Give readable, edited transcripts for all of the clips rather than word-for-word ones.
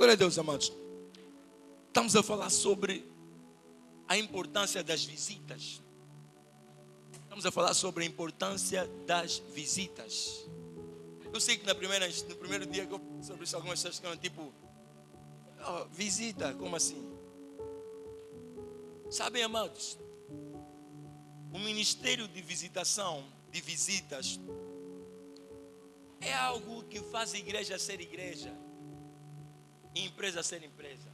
Glória a Deus, amados. Estamos a falar sobre a importância das visitas. Estamos a falar sobre a importância das visitas. Eu sei que no primeiro dia que eu falei sobre isso, algumas pessoas ficaram tipo, visita, como assim? Sabem, amados, o ministério de visitação, de visitas, é algo que faz a igreja ser igreja e empresa ser empresa.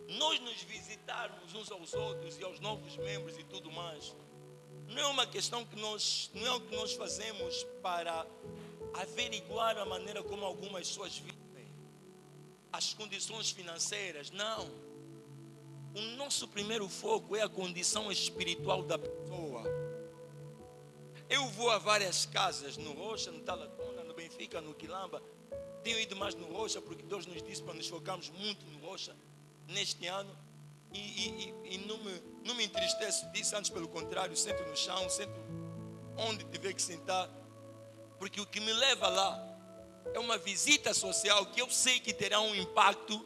Nós nos visitarmos uns aos outros e aos novos membros e tudo mais, não é uma questão que não é o que nós fazemos para averiguar a maneira como algumas pessoas vivem, as condições financeiras, não. O nosso primeiro foco é a condição espiritual da pessoa. Eu vou a várias casas, no Rocha, no Talatona, no Benfica, no Quilamba. Tenho ido mais no Rocha, porque Deus nos disse para nos focarmos muito no Rocha neste ano. E não me entristeço disso, antes pelo contrário, sento no chão, sento onde tiver que sentar. Porque o que me leva lá é uma visita social que eu sei que terá um impacto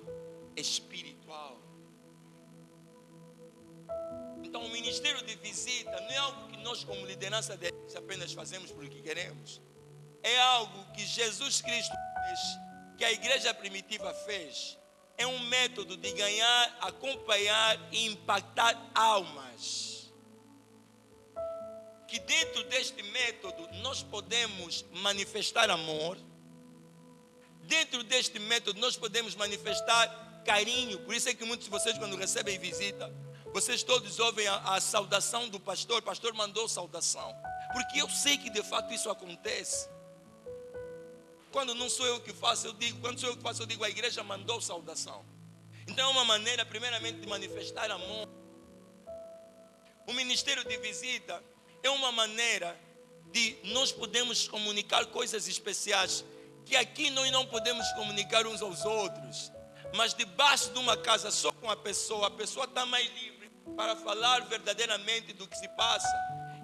espiritual. Então o ministério de visita não é algo que nós como liderança da igreja apenas fazemos porque queremos. É algo que Jesus Cristo fez, que a igreja primitiva fez. É um método de ganhar, acompanhar e impactar almas. Que dentro deste método nós podemos manifestar amor. Dentro deste método nós podemos manifestar carinho. Por isso é que muitos de vocês, quando recebem visita, vocês todos ouvem a saudação do pastor. O pastor mandou saudação. Porque eu sei que de fato isso acontece. Quando não sou eu que faço, eu digo. Quando sou eu que faço, eu digo, a igreja mandou saudação. Então é uma maneira, primeiramente, de manifestar amor. O ministério de visita é uma maneira de nós podemos comunicar coisas especiais que aqui nós não podemos comunicar uns aos outros. Mas debaixo de uma casa, só com a pessoa está mais livre para falar verdadeiramente do que se passa.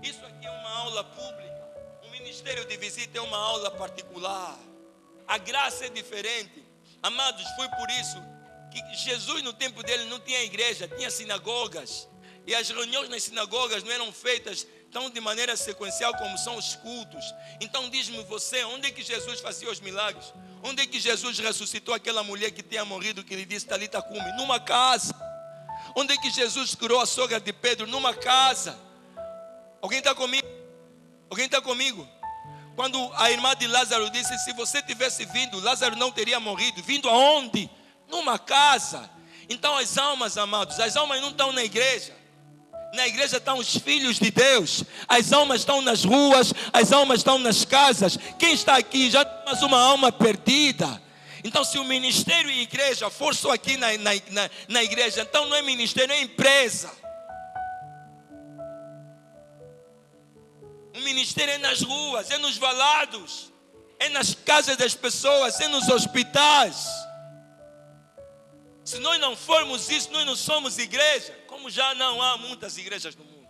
Isso aqui é uma aula pública. O ministério de visita é uma aula particular. A graça é diferente. Amados, foi por isso que Jesus no tempo dele não tinha igreja, tinha sinagogas. E as reuniões nas sinagogas não eram feitas tão de maneira sequencial como são os cultos. Então diz-me você, onde é que Jesus fazia os milagres? Onde é que Jesus ressuscitou aquela mulher que tinha morrido, que lhe disse Talita cumi? Numa casa. Onde é que Jesus curou a sogra de Pedro? Numa casa. Alguém está comigo? Alguém está comigo? Quando a irmã de Lázaro disse, se você tivesse vindo, Lázaro não teria morrido. Vindo aonde? Numa casa. Então as almas, amados, as almas não estão na igreja. Na igreja estão os filhos de Deus. As almas estão nas ruas, as almas estão nas casas. Quem está aqui já tem mais uma alma perdida. Então se o ministério e a igreja for só aqui na igreja, então não é ministério, é empresa. O ministério é nas ruas, é nos valados, é nas casas das pessoas, é nos hospitais. Se nós não formos isso, nós não somos igreja, como já não há muitas igrejas no mundo.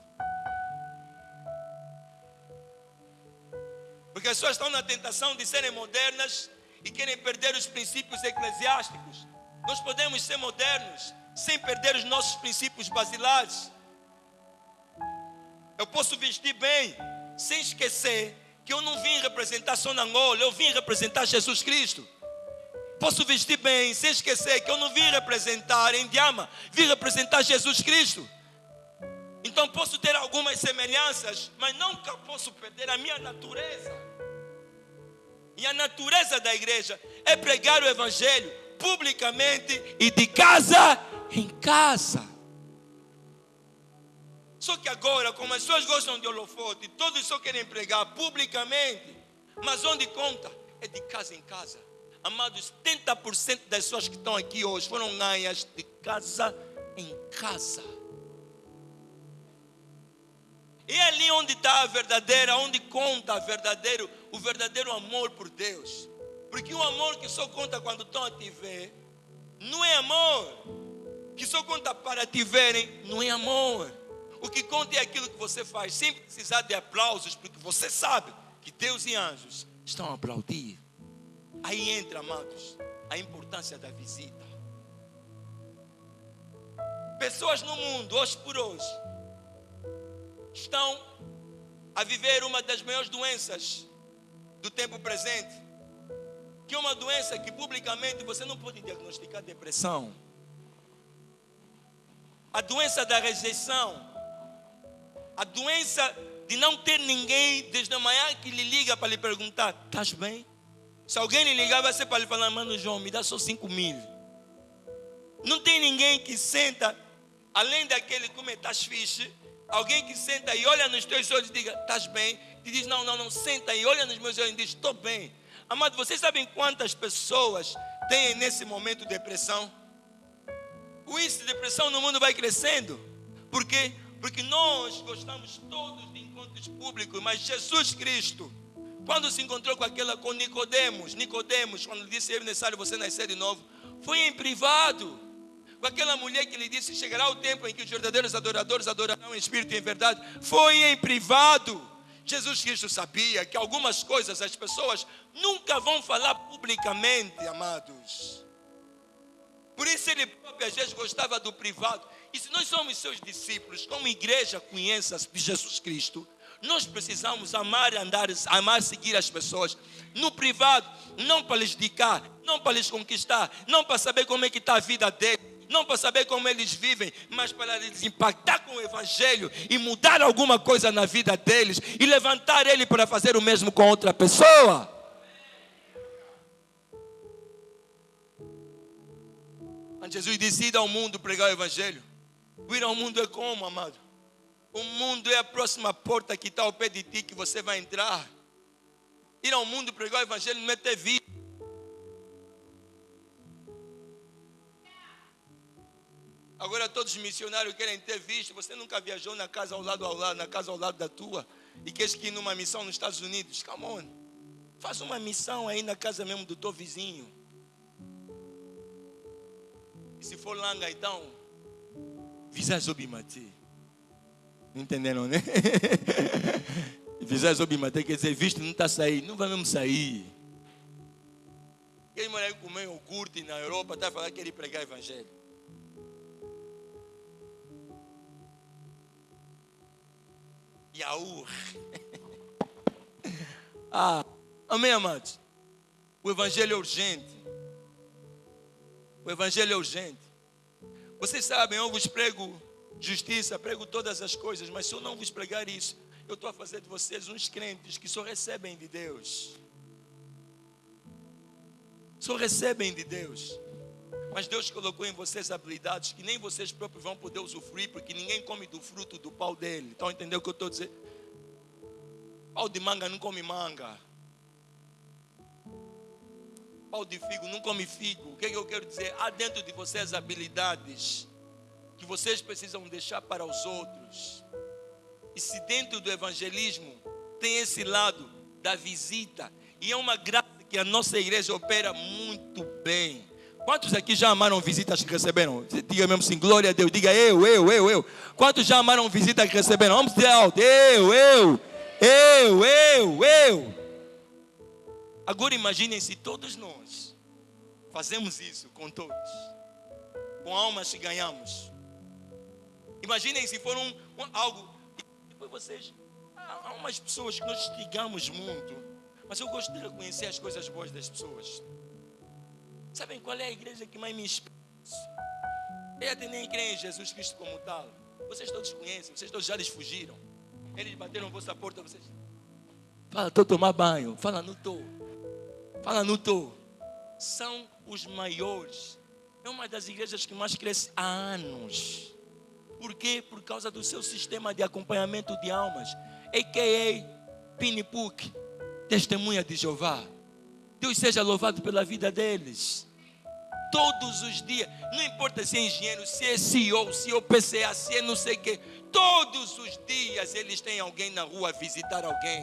Porque as pessoas estão na tentação de serem modernas e querem perder os princípios eclesiásticos. Nós podemos ser modernos sem perder os nossos princípios basilares. Eu posso vestir bem, sem esquecer que eu não vim representar só Angola, eu vim representar Jesus Cristo. Posso vestir bem, sem esquecer que eu não vim representar Indiama, vim representar Jesus Cristo. Então posso ter algumas semelhanças, mas nunca posso perder a minha natureza. E a natureza da igreja é pregar o evangelho publicamente e de casa em casa. Só que agora, como as pessoas gostam de holofote, todos só querem pregar publicamente. Mas onde conta? É de casa em casa. Amados, 70% das pessoas que estão aqui hoje foram ganhas de casa em casa. E é ali onde está a verdadeira, onde conta o verdadeiro amor por Deus. Porque o amor que só conta quando estão a te ver, não é amor. Que só conta para te verem, não é amor. O que conta é aquilo que você faz, sem precisar de aplausos, porque você sabe que Deus e anjos estão a aplaudir. Aí entra, amados, a importância da visita. Pessoas no mundo, hoje por hoje, estão a viver uma das maiores doenças do tempo presente, que é uma doença que publicamente você não pode diagnosticar depressão. A doença da rejeição, a doença de não ter ninguém desde a manhã que lhe liga para lhe perguntar: estás bem? Se alguém lhe ligar, vai ser para lhe falar: mano João, me dá só 5.000. Não tem ninguém que senta, além daquele como estás fixe, alguém que senta e olha nos teus olhos e diga: estás bem? E diz: não, senta e olha nos meus olhos e diz: estou bem. Amado, vocês sabem quantas pessoas têm nesse momento depressão? O índice de depressão no mundo vai crescendo. Por quê? Porque nós gostamos todos de encontros públicos, mas Jesus Cristo, quando se encontrou com Nicodemos, quando lhe disse: é necessário você nascer de novo, foi em privado. Com aquela mulher que lhe disse: chegará o tempo em que os verdadeiros adoradores adorarão em espírito e em verdade, foi em privado. Jesus Cristo sabia que algumas coisas as pessoas nunca vão falar publicamente, amados. Por isso ele próprio às vezes gostava do privado. E se nós somos seus discípulos, como igreja conheça de Jesus Cristo, nós precisamos amar seguir as pessoas no privado, não para lhes dedicar, não para lhes conquistar, não para saber como é que está a vida deles, não para saber como eles vivem, mas para lhes impactar com o Evangelho e mudar alguma coisa na vida deles e levantar ele para fazer o mesmo com outra pessoa. Jesus disse: ir ao mundo pregar o Evangelho. Ir ao mundo é como, amado? O mundo é a próxima porta que está ao pé de ti, que você vai entrar. Ir ao mundo pregar o Evangelho não é ter vida. Agora todos os missionários querem ter visto. Você nunca viajou na casa ao lado, na casa ao lado da tua, e queres que ir numa missão nos Estados Unidos? Come on. Faz uma missão aí na casa mesmo do teu vizinho. E se for langa, então, visage obimate. Não entenderam, né? Visage obimate quer dizer, visto não está saindo, não vai mesmo sair. Quem mora aí comer o curte na Europa, está a falar que quer ir pregar o Evangelho. Yaú. Amém, amados? O Evangelho é urgente. O Evangelho é urgente. Vocês sabem, eu vos prego justiça, prego todas as coisas, mas se eu não vos pregar isso, eu estou a fazer de vocês uns crentes que só recebem de Deus. Só recebem de Deus. Mas Deus colocou em vocês habilidades que nem vocês próprios vão poder usufruir, porque ninguém come do fruto do pau dele. Então entendeu o que eu estou dizendo? Pau de manga não come manga. Pau de figo não come figo. O que eu quero dizer? Há dentro de vocês habilidades que vocês precisam deixar para os outros. E se dentro do evangelismo tem esse lado da visita, e é uma graça que a nossa igreja opera muito bem. Quantos aqui já amaram visitas que receberam? Diga mesmo assim, glória a Deus. Diga eu. Quantos já amaram visitas que receberam? Vamos dizer alto. Eu. Agora imaginem se todos nós fazemos isso com todos, com almas que ganhamos. Imaginem se for algo. Depois vocês, há umas pessoas que nós instigamos muito, mas eu gosto de reconhecer as coisas boas das pessoas. Sabem qual é a igreja que mais me inspira? Eles até nem creem em Jesus Cristo como tal. Vocês todos conhecem, vocês todos já lhes fugiram. Eles bateram a vossa porta, vocês... Fala, estou a tomar banho. Fala, não estou. São os maiores. É uma das igrejas que mais cresce há anos. Por quê? Por causa do seu sistema de acompanhamento de almas, a.k.a. Pinipuk, testemunha de Jeová. Deus seja louvado pela vida deles. Todos os dias, não importa se é engenheiro, se é CEO, se é o PCA, se é não sei o quê, todos os dias eles têm alguém na rua a visitar alguém.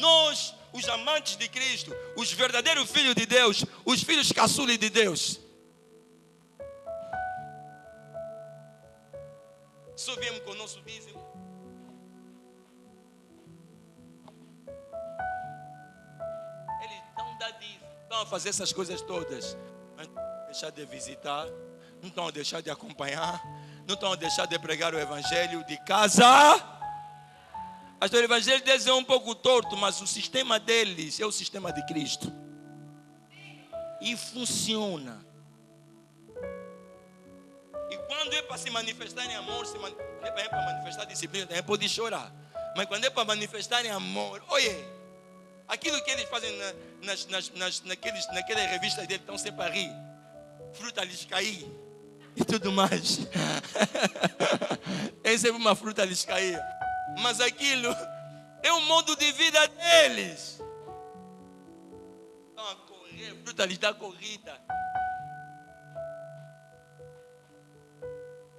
Nós, os amantes de Cristo, os verdadeiros filhos de Deus, os filhos caçules de Deus, só viemos com o nosso dízimo. Eles não dão dízimo. estão a fazer essas coisas todas, mas não estão a deixar de visitar, não estão a deixar de acompanhar, não estão a deixar de pregar o evangelho de casa. O evangelho deles é um pouco torto, mas o sistema deles é o sistema de Cristo. E funciona. E quando é para se manifestar em amor, é para manifestar disciplina, também pode chorar. Mas quando é para manifestar em amor, olha, aquilo que eles fazem naquelas revistas deles, estão sempre a rir. Fruta lhes cair e tudo mais. É sempre uma fruta lhes cair. Mas aquilo é o modo de vida deles. Estão a correr, fruta lhes dá corrida.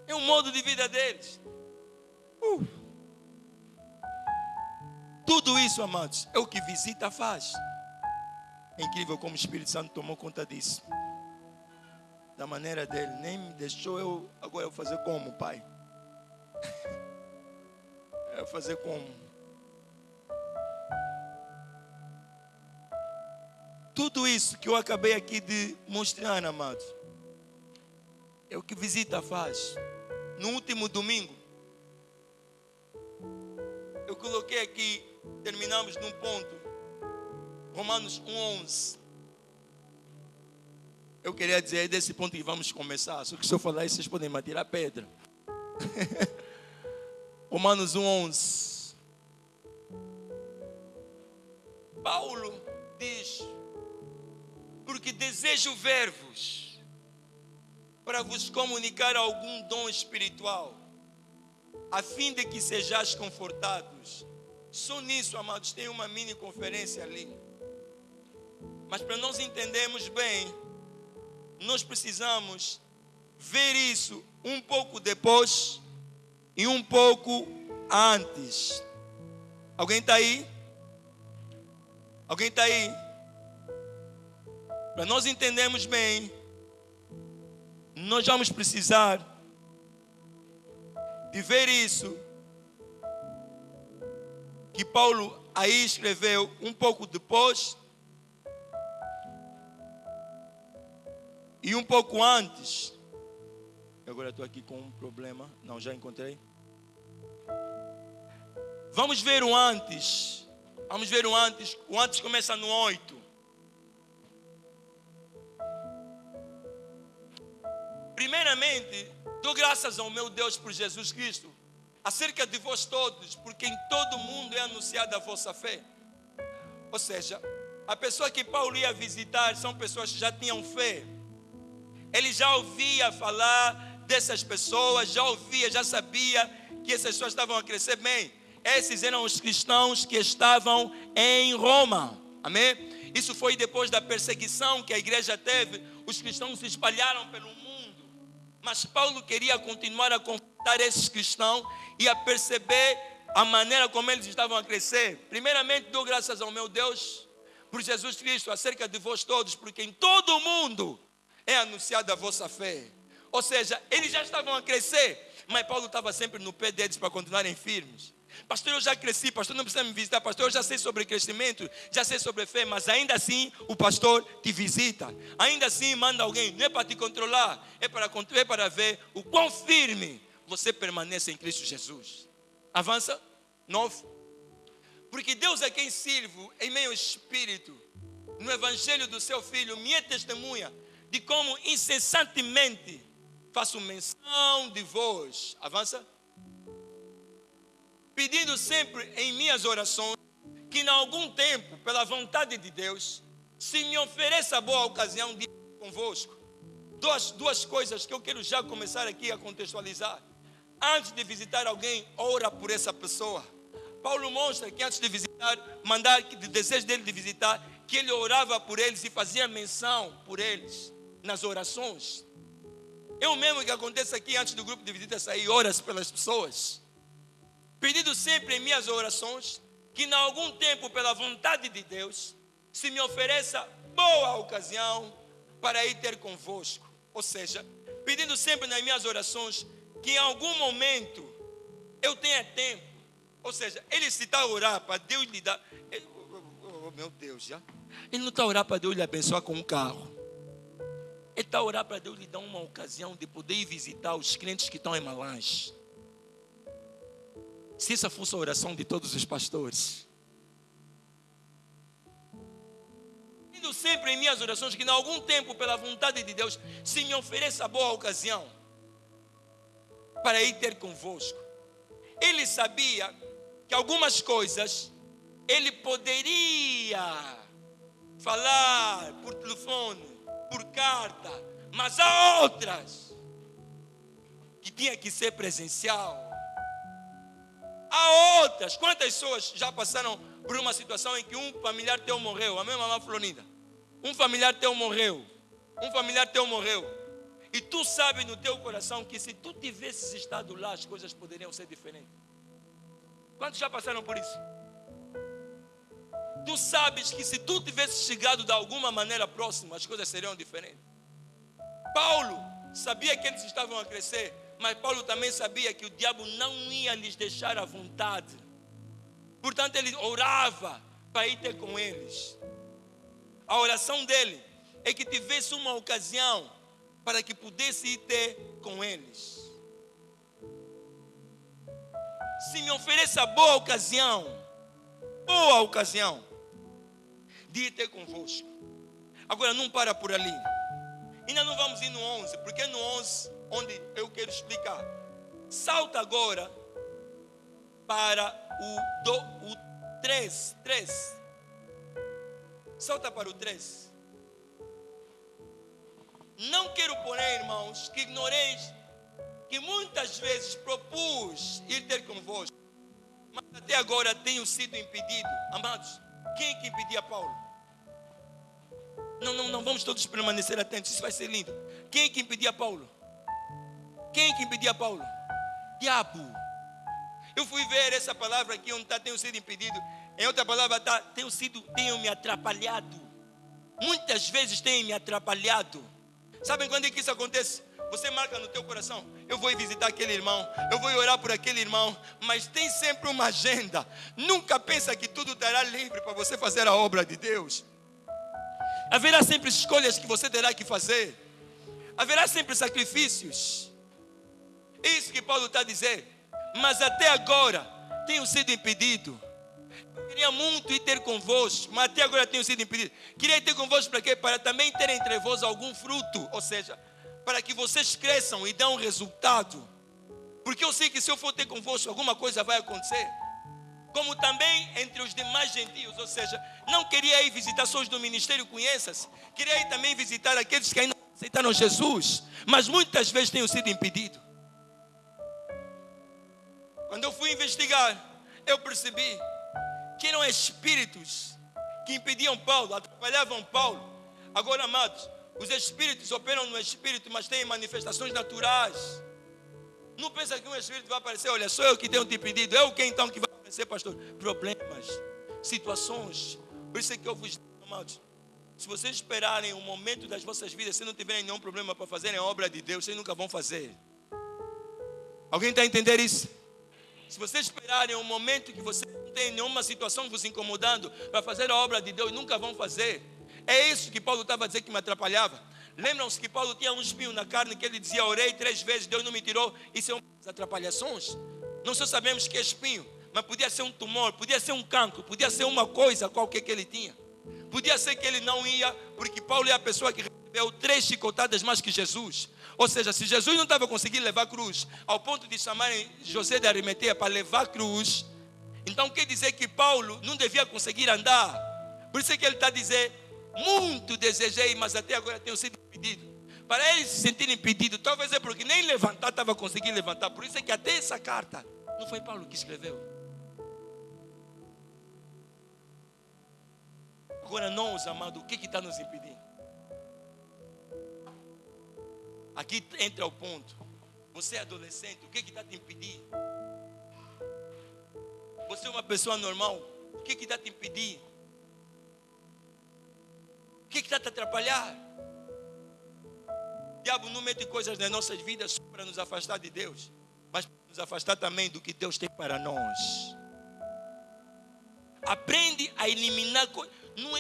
É o modo de vida deles. Tudo isso, amados, é o que visita faz. É incrível como o Espírito Santo tomou conta disso. Da maneira dele, nem me deixou agora eu fazer como, Pai? Eu fazer como? Tudo isso que eu acabei aqui de mostrar, amados, é o que visita faz. No último domingo, eu coloquei aqui, terminamos num ponto, Romanos 1:11. Eu queria dizer, é desse ponto que vamos começar. Só que se eu falar isso, vocês podem me atirar pedra. Romanos 1:11. Paulo diz: porque desejo ver-vos para vos comunicar algum dom espiritual, a fim de que sejais confortados. Só nisso, amados, tem uma mini conferência ali. Mas para nós entendermos bem, nós precisamos ver isso um pouco depois e um pouco antes. Alguém está aí? Alguém está aí? Para nós entendermos bem, nós vamos precisar de ver isso que Paulo aí escreveu um pouco depois e um pouco antes. Agora estou aqui com um problema. Não, já encontrei. Vamos ver o antes. Vamos ver o antes. O antes começa no 8. Primeiramente, dou graças ao meu Deus por Jesus Cristo, acerca de vós todos, porque em todo o mundo é anunciada a vossa fé. Ou seja, a pessoa que Paulo ia visitar são pessoas que já tinham fé. Ele já ouvia falar dessas pessoas, já sabia que essas pessoas estavam a crescer bem. Esses eram os cristãos que estavam em Roma. Amém? Isso foi depois da perseguição que a igreja teve. Os cristãos se espalharam pelo mundo. Mas Paulo queria continuar a confrontar esses cristãos e a perceber a maneira como eles estavam a crescer. Primeiramente, dou graças ao meu Deus por Jesus Cristo, acerca de vós todos, porque em todo o mundo é anunciada a vossa fé. Ou seja, eles já estavam a crescer, mas Paulo estava sempre no pé deles para continuarem firmes. Pastor, eu já cresci, pastor, não precisa me visitar, pastor, eu já sei sobre crescimento, já sei sobre fé, mas ainda assim o pastor te visita, ainda assim manda alguém, não é para te controlar, é para ver o quão firme você permanece em Cristo Jesus. Avança, 9. Porque Deus é quem sirvo em meio ao Espírito, no Evangelho do seu Filho, minha testemunha de como incessantemente faço menção de vós. Avança. Pedindo sempre em minhas orações que em algum tempo, pela vontade de Deus, se me ofereça boa ocasião de ir convosco. Duas coisas que eu quero já começar aqui a contextualizar. Antes de visitar alguém, ora por essa pessoa. Paulo mostra que antes de visitar, de desejo dele de visitar, que ele orava por eles e fazia menção por eles nas orações. É o mesmo que acontece aqui antes do grupo de visita sair, oras pelas pessoas. Pedindo sempre em minhas orações que em algum tempo, pela vontade de Deus, se me ofereça boa ocasião para ir ter convosco. Ou seja, pedindo sempre nas minhas orações que em algum momento eu tenha tempo. Ou seja, ele se está a orar para Deus lhe dar. Oh, meu Deus, já. Ele não está a orar para Deus lhe abençoar com um carro. Ele está a orar para Deus lhe dar uma ocasião de poder ir visitar os crentes que estão em Malange. Se essa fosse a oração de todos os pastores. Indo sempre em minhas orações que em algum tempo, pela vontade de Deus, se me ofereça boa ocasião para ir ter convosco. Ele sabia que algumas coisas ele poderia falar por telefone, por carta, mas há outras que tinha que ser presencial. Há outras. Quantas pessoas já passaram por uma situação em que um familiar teu morreu? A minha mamãe Florinda. Um familiar teu morreu. Um familiar teu morreu. E tu sabes no teu coração que se tu tivesses estado lá, as coisas poderiam ser diferentes. Quantos já passaram por isso? Tu sabes que se tu tivesses chegado de alguma maneira próxima, as coisas seriam diferentes. Paulo sabia que eles estavam a crescer, mas Paulo também sabia que o diabo não ia lhes deixar à vontade. Portanto, ele orava para ir ter com eles. A oração dele é que tivesse uma ocasião para que pudesse ir ter com eles. Se me ofereça boa ocasião de ir ter convosco. Agora não para por ali. Ainda não vamos ir no 11, porque é no 11 onde eu quero explicar. Salta agora para o 3. Salta para o 3. Não quero porém, irmãos, que ignoreis que muitas vezes propus ir ter convosco, mas até agora tenho sido impedido. Amados, quem é que impedia Paulo? Não, vamos todos permanecer atentos, isso vai ser lindo. Quem é que impedia Paulo? Quem é que impedia Paulo? Diabo. Eu fui ver essa palavra aqui onde está tenho sido impedido. Em outra palavra está tenho me atrapalhado. Muitas vezes tenho me atrapalhado. Sabem quando é que isso acontece? Você marca no teu coração, eu vou ir visitar aquele irmão, eu vou ir orar por aquele irmão, mas tem sempre uma agenda. Nunca pensa que tudo estará livre para você fazer a obra de Deus. Haverá sempre escolhas que você terá que fazer. Haverá sempre sacrifícios. É isso que Paulo está a dizer. Mas até agora tenho sido impedido. Eu queria muito ir ter convosco, mas até agora tenho sido impedido. Queria ir ter convosco para quê? Para também ter entre vós algum fruto. Ou seja, para que vocês cresçam e dão resultado. Porque eu sei que se eu for ter convosco, alguma coisa vai acontecer. Como também entre os demais gentios. Ou seja, não queria ir visitar só os do ministério, conheça-se. Queria ir também visitar aqueles que ainda não aceitaram Jesus. Mas muitas vezes tenho sido impedido. Quando eu fui investigar, eu percebi que eram espíritos que impediam Paulo, atrapalhavam Paulo. Agora, amados, os espíritos operam no espírito, mas têm manifestações naturais. Não pensa que um espírito vai aparecer, olha, sou eu que tenho te impedido. É o que então que vai aparecer, pastor? Problemas, situações. Por isso é que eu vos digo, amados, se vocês esperarem um momento das vossas vidas, se não tiverem nenhum problema para fazerem a obra de Deus, vocês nunca vão fazer. Alguém está a entender isso? Se vocês esperarem um momento que você não tem nenhuma situação vos incomodando para fazer a obra de Deus, nunca vão fazer. É isso que Paulo estava a dizer que me atrapalhava. Lembram-se que Paulo tinha um espinho na carne que ele dizia, orei 3 vezes, Deus não me tirou. Isso é uma das atrapalhações. Não só sabemos que é espinho, mas podia ser um tumor, podia ser um cancro, podia ser uma coisa qualquer que ele tinha. Podia ser que ele não ia, porque Paulo é a pessoa que recebeu 3 chicotadas mais que Jesus. Ou seja, se Jesus não estava conseguindo levar a cruz, ao ponto de chamarem José de Arimateia para levar a cruz, então quer dizer que Paulo não devia conseguir andar. Por isso é que ele está a dizer, muito desejei, mas até agora tenho sido impedido. Para ele se sentir impedido, talvez é porque nem levantar estava conseguindo levantar. Por isso é que até essa carta não foi Paulo que escreveu. Agora nós, amados, o que está nos impedindo? Aqui entra o ponto. Você é adolescente, o que está te impedindo? Você é uma pessoa normal, o que está te impedindo? O que está te atrapalhar? O diabo não mete coisas nas nossas vidas só para nos afastar de Deus, mas para nos afastar também do que Deus tem para nós. Aprende a eliminar coisas. Não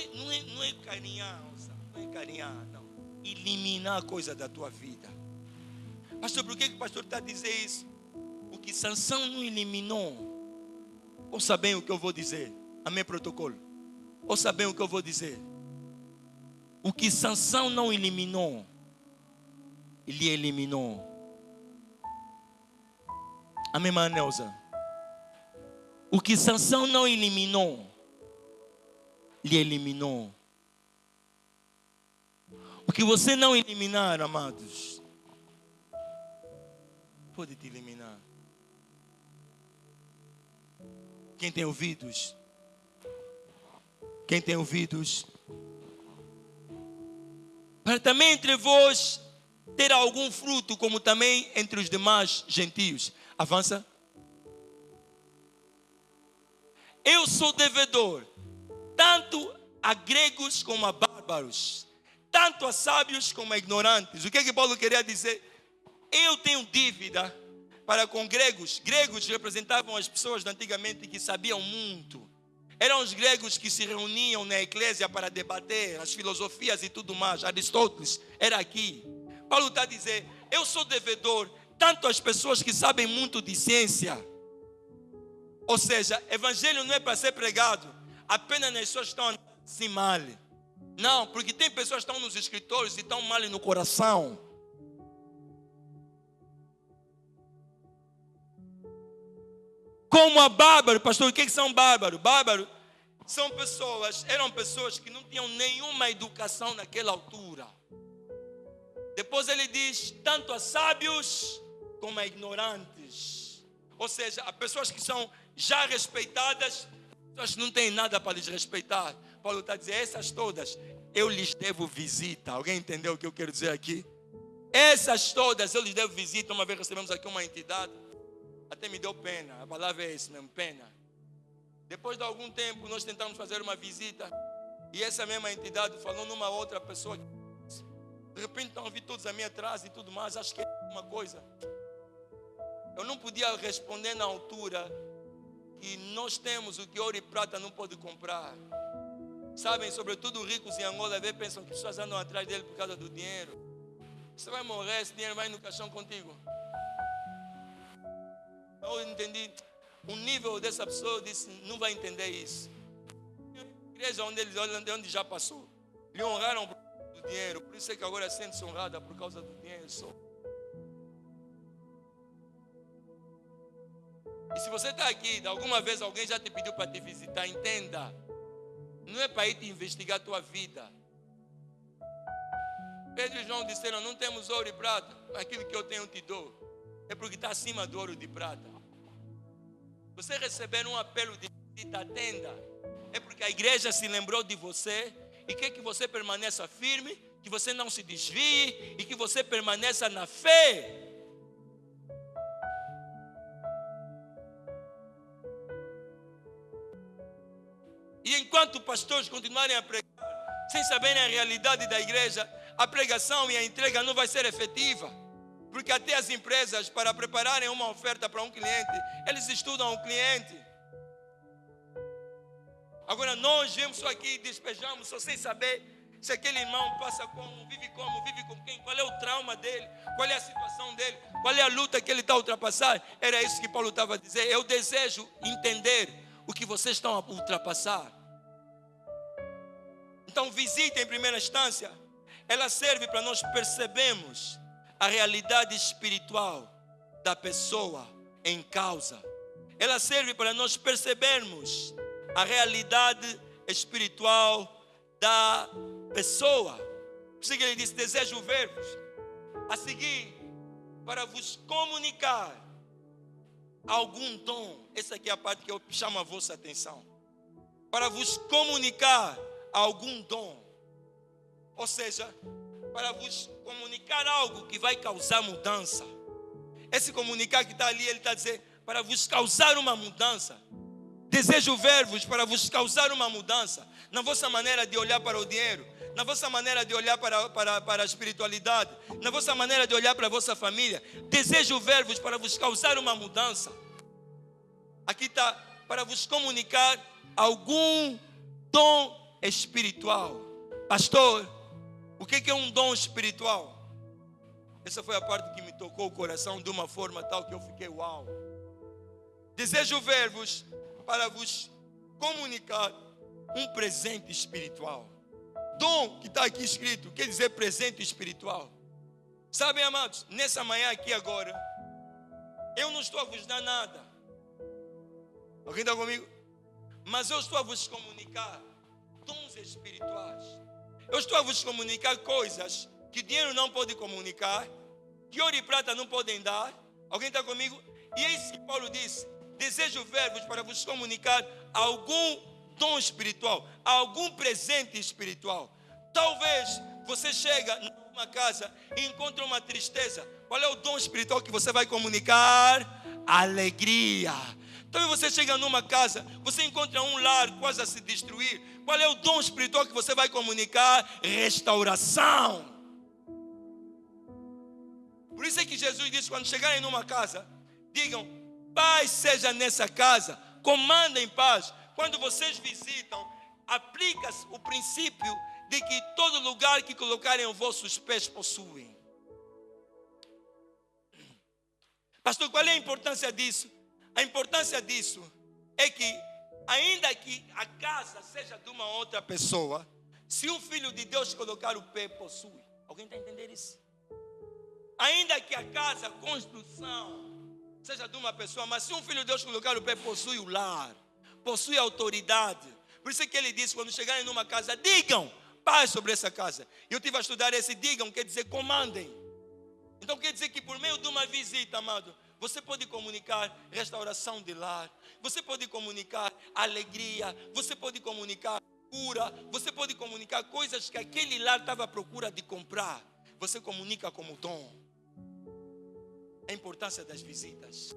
é carinhar, não é carinhar, não. Eliminar a coisa da tua vida. Pastor, por que o pastor está a dizer isso? O que Sansão não eliminou. Ouça bem o que eu vou dizer. Amém, protocolo? Ouça bem o que eu vou dizer. O que Sansão não eliminou, ele eliminou. Amém, irmã Neuza? O que Sansão não eliminou, ele eliminou. O que você não eliminar, amados, pode te eliminar. Quem tem ouvidos? Quem tem ouvidos? Para também entre vós ter algum fruto, como também entre os demais gentios. Avança. Eu sou devedor, tanto a gregos como a bárbaros, tanto a sábios como a ignorantes. O que é que Paulo queria dizer? Eu tenho dívida para com gregos. Gregos representavam as pessoas de antigamente que sabiam muito. Eram os gregos que se reuniam na eclésia para debater as filosofias e tudo mais. Aristóteles era aqui. Paulo está a dizer, eu sou devedor tanto às pessoas que sabem muito de ciência. Ou seja, evangelho não é para ser pregado apenas nas pessoas que estão assim mal. Não, porque tem pessoas que estão nos escritórios e estão mal no coração. Como a bárbaro, pastor, o que são bárbaros? Bárbaros são pessoas, eram pessoas que não tinham nenhuma educação naquela altura. Depois ele diz, tanto a sábios como a ignorantes. Ou seja, há pessoas que são já respeitadas, pessoas que não têm nada para lhes respeitar. Paulo está dizendo, essas todas, eu lhes devo visita. Alguém entendeu o que eu quero dizer aqui? Essas todas, eu lhes devo visita. Uma vez recebemos aqui uma entidade, até me deu pena, a palavra é isso mesmo, pena. Depois de algum tempo, nós tentamos fazer uma visita, e essa mesma entidade falou numa outra pessoa. De repente estão a vir todos a mim atrás e tudo mais, acho que é uma coisa. Eu não podia responder na altura que nós temos o que ouro e prata não pode comprar. Sabem, sobretudo ricos em Angola, pensam que as pessoas andam atrás dele por causa do dinheiro. Você vai morrer, esse dinheiro vai no caixão contigo. Eu entendi o nível dessa pessoa, eu disse, não vai entender isso. A igreja onde já passou, lhe honraram por causa do dinheiro, por isso é que agora sente-se honrada por causa do dinheiro só. E se você está aqui, de alguma vez alguém já te pediu para te visitar, entenda, não é para ir te investigar a tua vida. Pedro e João disseram, não temos ouro e prata, aquilo que eu tenho te dou. É porque está acima do ouro e de prata. Você receber um apelo de visita, atenda. É porque a igreja se lembrou de você e quer que você permaneça firme, que você não se desvie e que você permaneça na fé. E enquanto pastores continuarem a pregar sem saberem a realidade da igreja, a pregação e a entrega não vai ser efetiva. Porque até as empresas, para prepararem uma oferta para um cliente, eles estudam o cliente. Agora nós vemos só aqui e despejamos só sem saber se aquele irmão passa como, vive com quem, qual é o trauma dele, qual é a situação dele, qual é a luta que ele está a ultrapassar. Era isso que Paulo estava a dizer. Eu desejo entender o que vocês estão a ultrapassar. Então visita em primeira instância, ela serve para nós percebermos a realidade espiritual da pessoa em causa. Ela serve para nós percebermos a realidade espiritual da pessoa. Por isso que ele disse, desejo ver-vos. A seguir, para vos comunicar algum dom. Essa aqui é a parte que eu chamo a vossa atenção. Para vos comunicar algum dom. Ou seja, para vos comunicar algo que vai causar mudança. Esse comunicar que está ali, ele está dizendo, para vos causar uma mudança. Desejo ver-vos para vos causar uma mudança. Na vossa maneira de olhar para o dinheiro, na vossa maneira de olhar para a espiritualidade, na vossa maneira de olhar para a vossa família. Desejo ver-vos para vos causar uma mudança. Aqui está, para vos comunicar algum dom espiritual. Pastor, o que é um dom espiritual? Essa foi a parte que me tocou o coração de uma forma tal que eu fiquei uau. Desejo ver-vos para vos comunicar um presente espiritual. Dom que está aqui escrito quer dizer presente espiritual. Sabem, amados, nessa manhã aqui agora, eu não estou a vos dar nada. Alguém está comigo? Mas eu estou a vos comunicar dons espirituais. Eu estou a vos comunicar coisas que dinheiro não pode comunicar, que ouro e prata não podem dar. Alguém está comigo? E é isso que Paulo disse: desejo ver-vos para vos comunicar algum dom espiritual, algum presente espiritual. Talvez você chega numa casa e encontra uma tristeza. Qual é o dom espiritual que você vai comunicar? Alegria. Talvez você chega numa casa, você encontra um lar quase a se destruir. Qual é o dom espiritual que você vai comunicar? Restauração. Por isso é que Jesus disse: quando chegarem numa casa, digam: paz seja nessa casa, comandem paz. Quando vocês visitam, aplica-se o princípio de que todo lugar que colocarem os vossos pés possuem. Pastor, qual é a importância disso? A importância disso é que, ainda que a casa seja de uma outra pessoa, se um filho de Deus colocar o pé, possui. Alguém está entendendo isso? Ainda que a casa, a construção, seja de uma pessoa, mas se um filho de Deus colocar o pé, possui o lar, possui a autoridade. Por isso é que ele disse: quando chegarem numa casa, digam paz sobre essa casa. Eu tive a estudar esse digam, quer dizer comandem. Então quer dizer que por meio de uma visita, amado, você pode comunicar restauração de lar, você pode comunicar alegria, você pode comunicar cura, você pode comunicar coisas que aquele lar estava à procura de comprar. Você comunica como dom. A importância das visitas.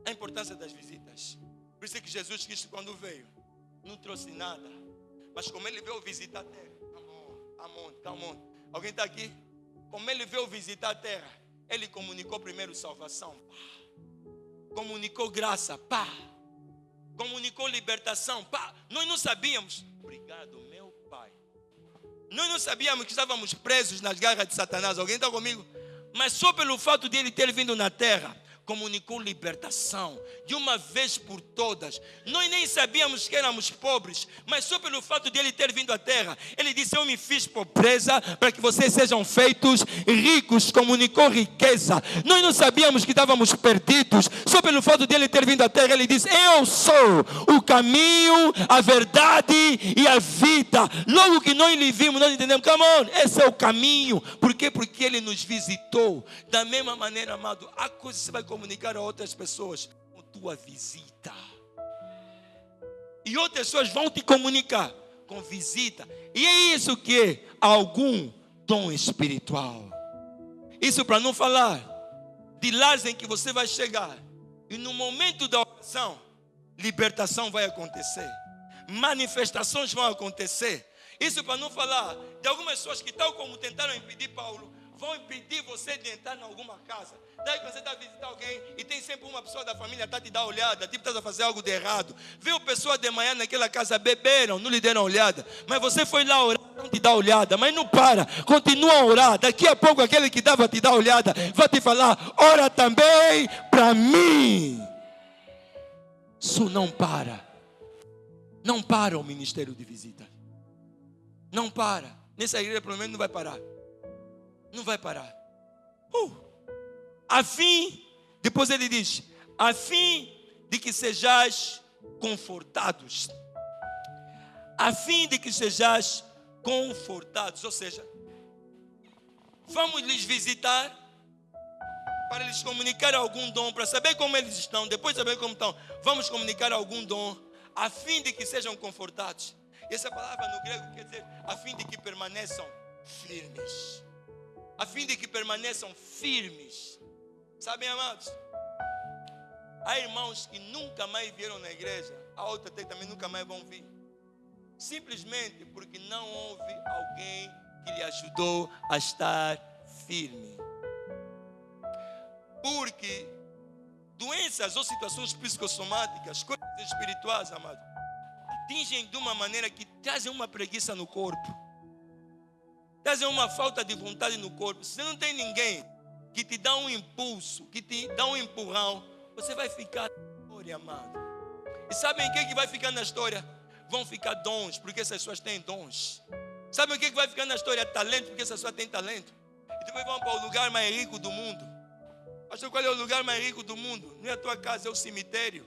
A importância das visitas. Por isso é que Jesus Cristo, quando veio, não trouxe nada. Mas como ele veio visitar a terra, Amon. Alguém está aqui? Como ele veio visitar a terra, ele comunicou primeiro salvação, pá. Comunicou graça, pá. Comunicou libertação, pá. Nós não sabíamos. Obrigado, meu Pai. Nós não sabíamos que estávamos presos nas garras de Satanás. Alguém está comigo? Mas só pelo fato de ele ter vindo na terra, comunicou libertação de uma vez por todas. Nós nem sabíamos que éramos pobres, mas só pelo fato de ele ter vindo à terra, ele disse: eu me fiz pobreza para que vocês sejam feitos ricos. Comunicou riqueza. Nós não sabíamos que estávamos perdidos, só pelo fato de ele ter vindo à terra, ele disse: eu sou o caminho, a verdade e a vida. Logo que nós lhe vimos, nós entendemos: come on, esse é o caminho. Por quê? Porque ele nos visitou. Da mesma maneira, amado, há coisas que você vai comunicar a outras pessoas com tua visita. E outras pessoas vão te comunicar com visita. E é isso que é algum dom espiritual. Isso para não falar de lares em que você vai chegar e no momento da oração, libertação vai acontecer, manifestações vão acontecer. Isso para não falar de algumas pessoas que, tal como tentaram impedir Paulo, vão impedir você de entrar em alguma casa. Daí que você está a visitar alguém e tem sempre uma pessoa da família que está te dar olhada, tipo, está a fazer algo de errado. Viu pessoa de manhã naquela casa, beberam, não lhe deram olhada, mas você foi lá orar, não te dá olhada, mas não para, continua a orar. Daqui a pouco aquele que dava te dar olhada vai te falar: ora também para mim. Isso não para. Não para o ministério de visita. Não para. Nessa igreja pelo menos não vai parar. Não vai parar. A fim, depois ele diz: a fim de que sejais confortados. A fim de que sejais confortados. Ou seja, vamos lhes visitar para lhes comunicar algum dom, para saber como eles estão, depois de saber como estão, vamos comunicar algum dom, a fim de que sejam confortados. E essa palavra no grego quer dizer a fim de que permaneçam firmes. A fim de que permaneçam firmes. Sabem, amados? Há irmãos que nunca mais vieram na igreja, há outros até também nunca mais vão vir. Simplesmente porque não houve alguém que lhe ajudou a estar firme. Porque doenças ou situações psicossomáticas, coisas espirituais, amado, atingem de uma maneira que trazem uma preguiça no corpo, trazem uma falta de vontade no corpo. Se não tem ninguém que te dá um impulso, que te dá um empurrão, você vai ficar na história, amado. E sabem o que vai ficar na história? Vão ficar dons, porque essas pessoas têm dons. Sabem o que vai ficar na história? Talento, porque essas pessoas têm talento. E depois vão para o lugar mais rico do mundo. Pastor, qual é o lugar mais rico do mundo? Não é a tua casa, é o cemitério.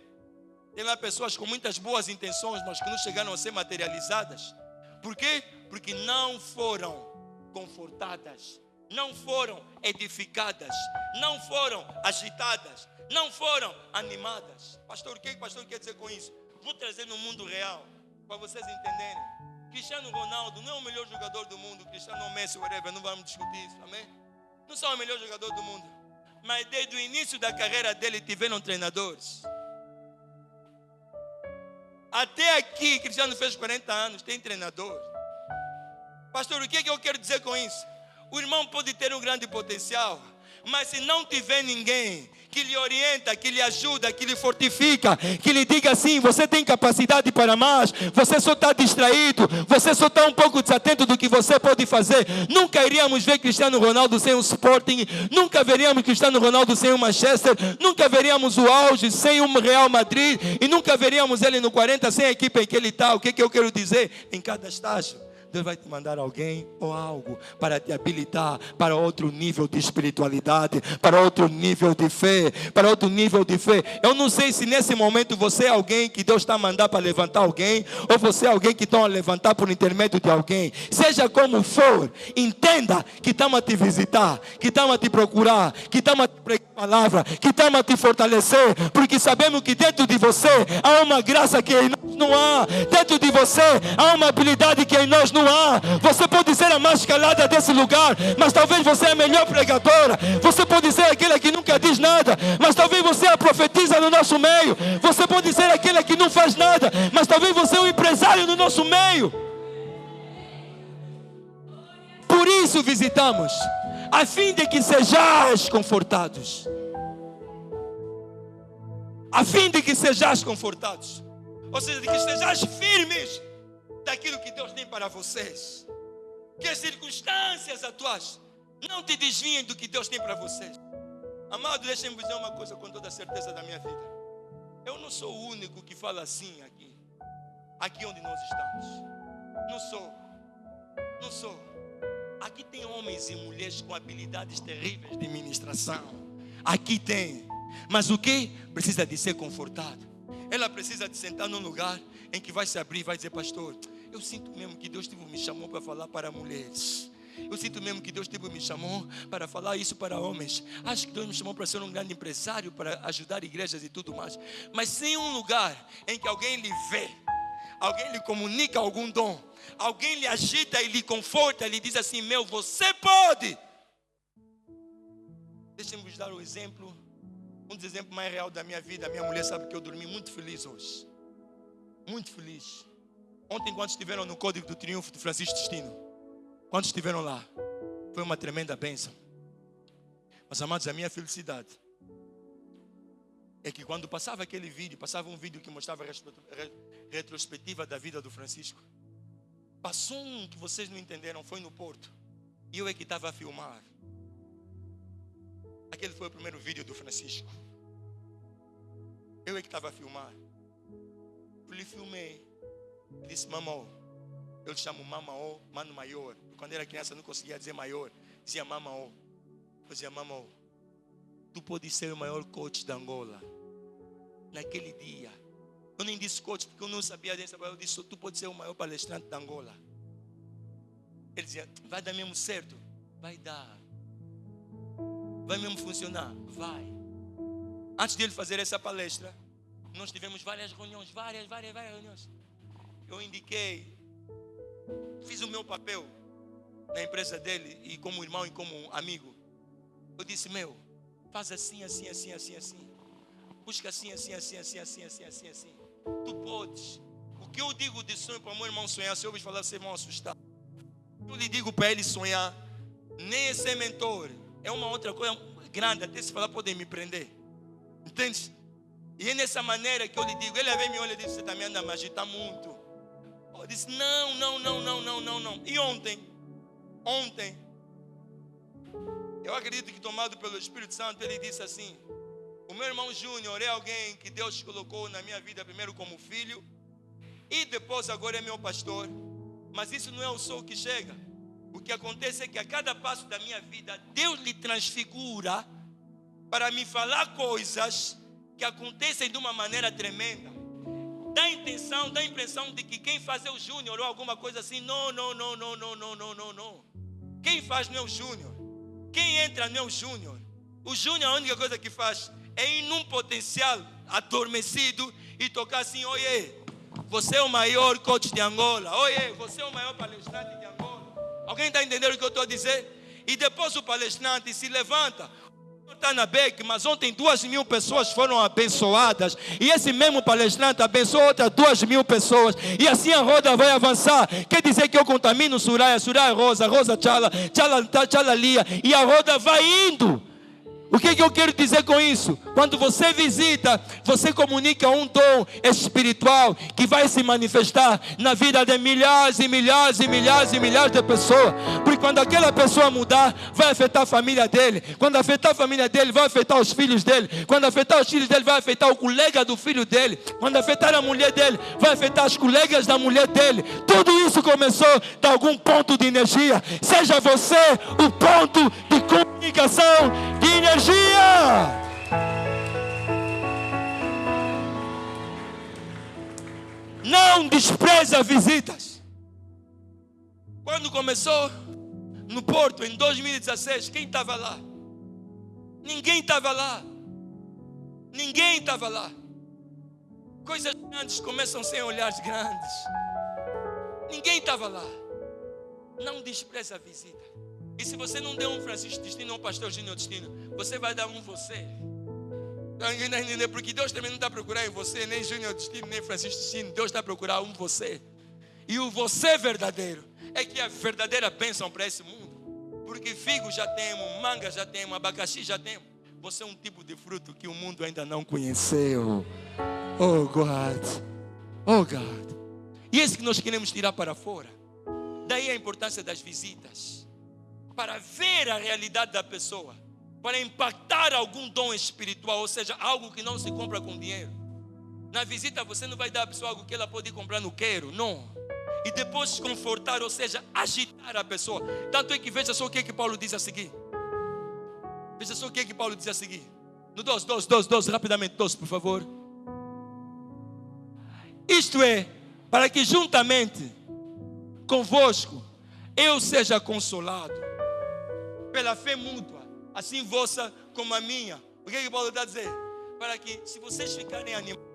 Tem lá pessoas com muitas boas intenções, mas que não chegaram a ser materializadas. Por quê? Porque não foram confortadas, não foram edificadas, não foram agitadas, não foram animadas. Pastor, o que o pastor quer dizer com isso? Vou trazer no mundo real, para vocês entenderem. Cristiano Ronaldo não é o melhor jogador do mundo. Cristiano Messi, whatever, não vamos discutir isso, amém? Não são o melhor jogador do mundo. Mas desde o início da carreira dele tiveram treinadores. Até aqui, Cristiano fez 40 anos, tem treinador. Pastor, o que eu quero dizer com isso? O irmão pode ter um grande potencial, mas se não tiver ninguém que lhe orienta, que lhe ajuda, que lhe fortifica, que lhe diga assim: você tem capacidade para mais, você só está distraído, você só está um pouco desatento do que você pode fazer. Nunca iríamos ver Cristiano Ronaldo sem o Sporting, nunca veríamos Cristiano Ronaldo sem o Manchester, nunca veríamos o auge sem o Real Madrid, e nunca veríamos ele no 40 sem a equipe em que ele está. O que eu quero dizer? Em cada estágio Deus vai te mandar alguém ou algo para te habilitar para outro nível de espiritualidade, para outro nível de fé, para outro nível de fé. Eu não sei se nesse momento você é alguém que Deus está mandando para levantar alguém, ou você é alguém que está a levantar por intermédio de alguém. Seja como for, entenda que estamos a te visitar, que estamos a te procurar, que estamos a te pregar a palavra, que estamos a te fortalecer, porque sabemos que dentro de você há uma graça que em nós não há, dentro de você há uma habilidade que em nós não há. Você pode ser a mais calada desse lugar, mas talvez você é a melhor pregadora. Você pode ser aquela que nunca diz nada, mas talvez você a profetiza no nosso meio. Você pode ser aquela que não faz nada, mas talvez você é o empresário no nosso meio. Por isso visitamos, a fim de que sejais confortados. A fim de que sejais confortados. Ou seja, de que sejais firmes daquilo que Deus tem para vocês. Que as circunstâncias atuais não te desviem do que Deus tem para vocês. Amado, deixem-me dizer uma coisa com toda a certeza da minha vida. Eu não sou o único que fala assim aqui onde nós estamos. Não sou. Aqui tem homens e mulheres com habilidades terríveis de ministração. Aqui tem. Mas o que? Precisa de ser confortado. Ela precisa de sentar num lugar em que vai se abrir e vai dizer: pastor, eu sinto mesmo que Deus me chamou para falar para mulheres. Eu sinto mesmo que Deus me chamou para falar isso para homens. Acho que Deus me chamou para ser um grande empresário, para ajudar igrejas e tudo mais. Mas sem um lugar em que alguém lhe vê, alguém lhe comunica algum dom, alguém lhe agita e lhe conforta, lhe diz assim: meu, você pode. Deixem-me vos dar um exemplo. Um dos exemplos mais reais da minha vida. A minha mulher sabe que eu dormi muito feliz hoje. Muito feliz. Ontem, quando estiveram no Código do Triunfo do Francisco Destino, quando estiveram lá, foi uma tremenda bênção. Mas, amados, a minha felicidade é que quando passava aquele vídeo, passava um vídeo que mostrava a retrospectiva da vida do Francisco. Passou um que vocês não entenderam, foi no Porto. E eu é que estava a filmar. Aquele foi o primeiro vídeo do Francisco. Eu é que estava a filmar. Eu lhe filmei. Ele disse: mamão. Eu lhe chamo mamão, mano maior. Quando era criança eu não conseguia dizer maior. Dizia mamão. Eu dizia: mamão, tu podes ser o maior coach da Angola. Naquele dia. Eu nem disse coach porque eu não sabia dessa. Eu disse: tu podes ser o maior palestrante da Angola. Ele dizia: vai dar mesmo certo? Vai dar. Vai mesmo funcionar? Vai. Antes de ele fazer essa palestra, nós tivemos várias reuniões, várias reuniões. Eu indiquei, fiz o meu papel na empresa dele, e como irmão e como amigo. Eu disse: meu, faz assim. Busca assim. Tu podes. O que eu digo de sonho para o meu irmão sonhar, se eu ouvir falar, vocês vão assustar. Eu lhe digo para ele sonhar, nem ser mentor. É uma outra coisa grande, até se falar podem me prender. Entende? E é nessa maneira que eu lhe digo. Ele vem me olha e diz: você também anda a me agitar muito. disse, não. E ontem, eu acredito que tomado pelo Espírito Santo, ele disse assim, o meu irmão Júnior é alguém que Deus colocou na minha vida primeiro como filho, e depois agora é meu pastor. Mas isso não é só o que chega. O que acontece é que a cada passo da minha vida, Deus lhe transfigura para me falar coisas que acontecem de uma maneira tremenda. Dá a impressão de que quem faz é o Júnior ou alguma coisa assim. Não. Quem faz não é o Júnior. Quem entra não é o Júnior. O Júnior, a única coisa que faz é ir num potencial adormecido e tocar assim, oiê, você é o maior coach de Angola. Oiê, você é o maior palestrante de Angola. Alguém está entendendo o que eu estou a dizer? E depois o palestrante se levanta. Está na BEC, mas ontem 2.000 pessoas foram abençoadas. E esse mesmo palestrante abençoou outras 2.000 pessoas. E assim a roda vai avançar. Quer dizer que eu contamino Suraya Rosa, Rosa Tchala Lia. E a roda vai indo. O que eu quero dizer com isso? Quando você visita, você comunica um dom espiritual que vai se manifestar na vida de milhares de pessoas. Porque quando aquela pessoa mudar, vai afetar a família dele. Quando afetar a família dele, vai afetar os filhos dele. Quando afetar os filhos dele, vai afetar o colega do filho dele. Quando afetar a mulher dele, vai afetar as colegas da mulher dele. Tudo isso começou de algum ponto de energia. Seja você o ponto de comunicação de energia. Não despreza visitas. Quando começou no Porto em 2016, quem estava lá? Ninguém estava lá. Coisas grandes começam sem olhares grandes. Ninguém estava lá. Não despreza a visita. E se você não deu um Francisco Destino ou um pastor Júnior Destino, você vai dar um você. Porque Deus também não está procurando em você, nem Júnior Destino, nem Francisco Destino. Deus está procurando um você. E o você verdadeiro é que é a verdadeira bênção para esse mundo. Porque figo já temos, manga já temos, abacaxi já temos. Você é um tipo de fruto que o mundo ainda não conheceu. Oh God. E esse que nós queremos tirar para fora. Daí a importância das visitas. Para ver a realidade da pessoa, para impactar algum dom espiritual, ou seja, algo que não se compra com dinheiro. Na visita você não vai dar à pessoa algo que ela pode comprar no quero, não. E depois confortar, ou seja, agitar a pessoa. Tanto é que veja só o que Paulo diz a seguir. No 12, rapidamente, 12, por favor. Isto é, para que juntamente convosco eu seja consolado pela fé mútua, assim vossa como a minha. O que Paulo está a dizer? Para que, se vocês ficarem animados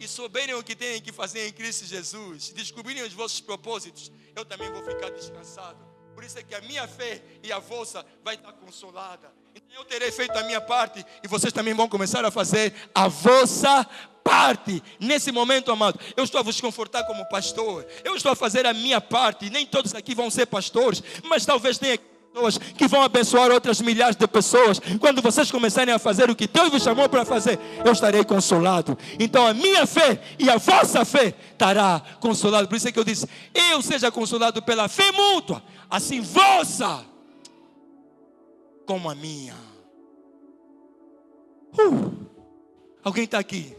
e souberem o que têm que fazer em Cristo Jesus, descobrirem os vossos propósitos, eu também vou ficar descansado. Por isso é que a minha fé e a vossa vai estar consolada. Então eu terei feito a minha parte e vocês também vão começar a fazer a vossa parte. Nesse momento, amado, eu estou a vos confortar como pastor. Eu estou a fazer a minha parte. Nem todos aqui vão ser pastores, mas talvez tenha pessoas que vão abençoar outras milhares de pessoas. Quando vocês começarem a fazer o que Deus vos chamou para fazer, eu estarei consolado. Então a minha fé e a vossa fé estará consolado. Por isso é que eu disse, eu seja consolado pela fé mútua, assim vossa como a minha. Alguém está aqui?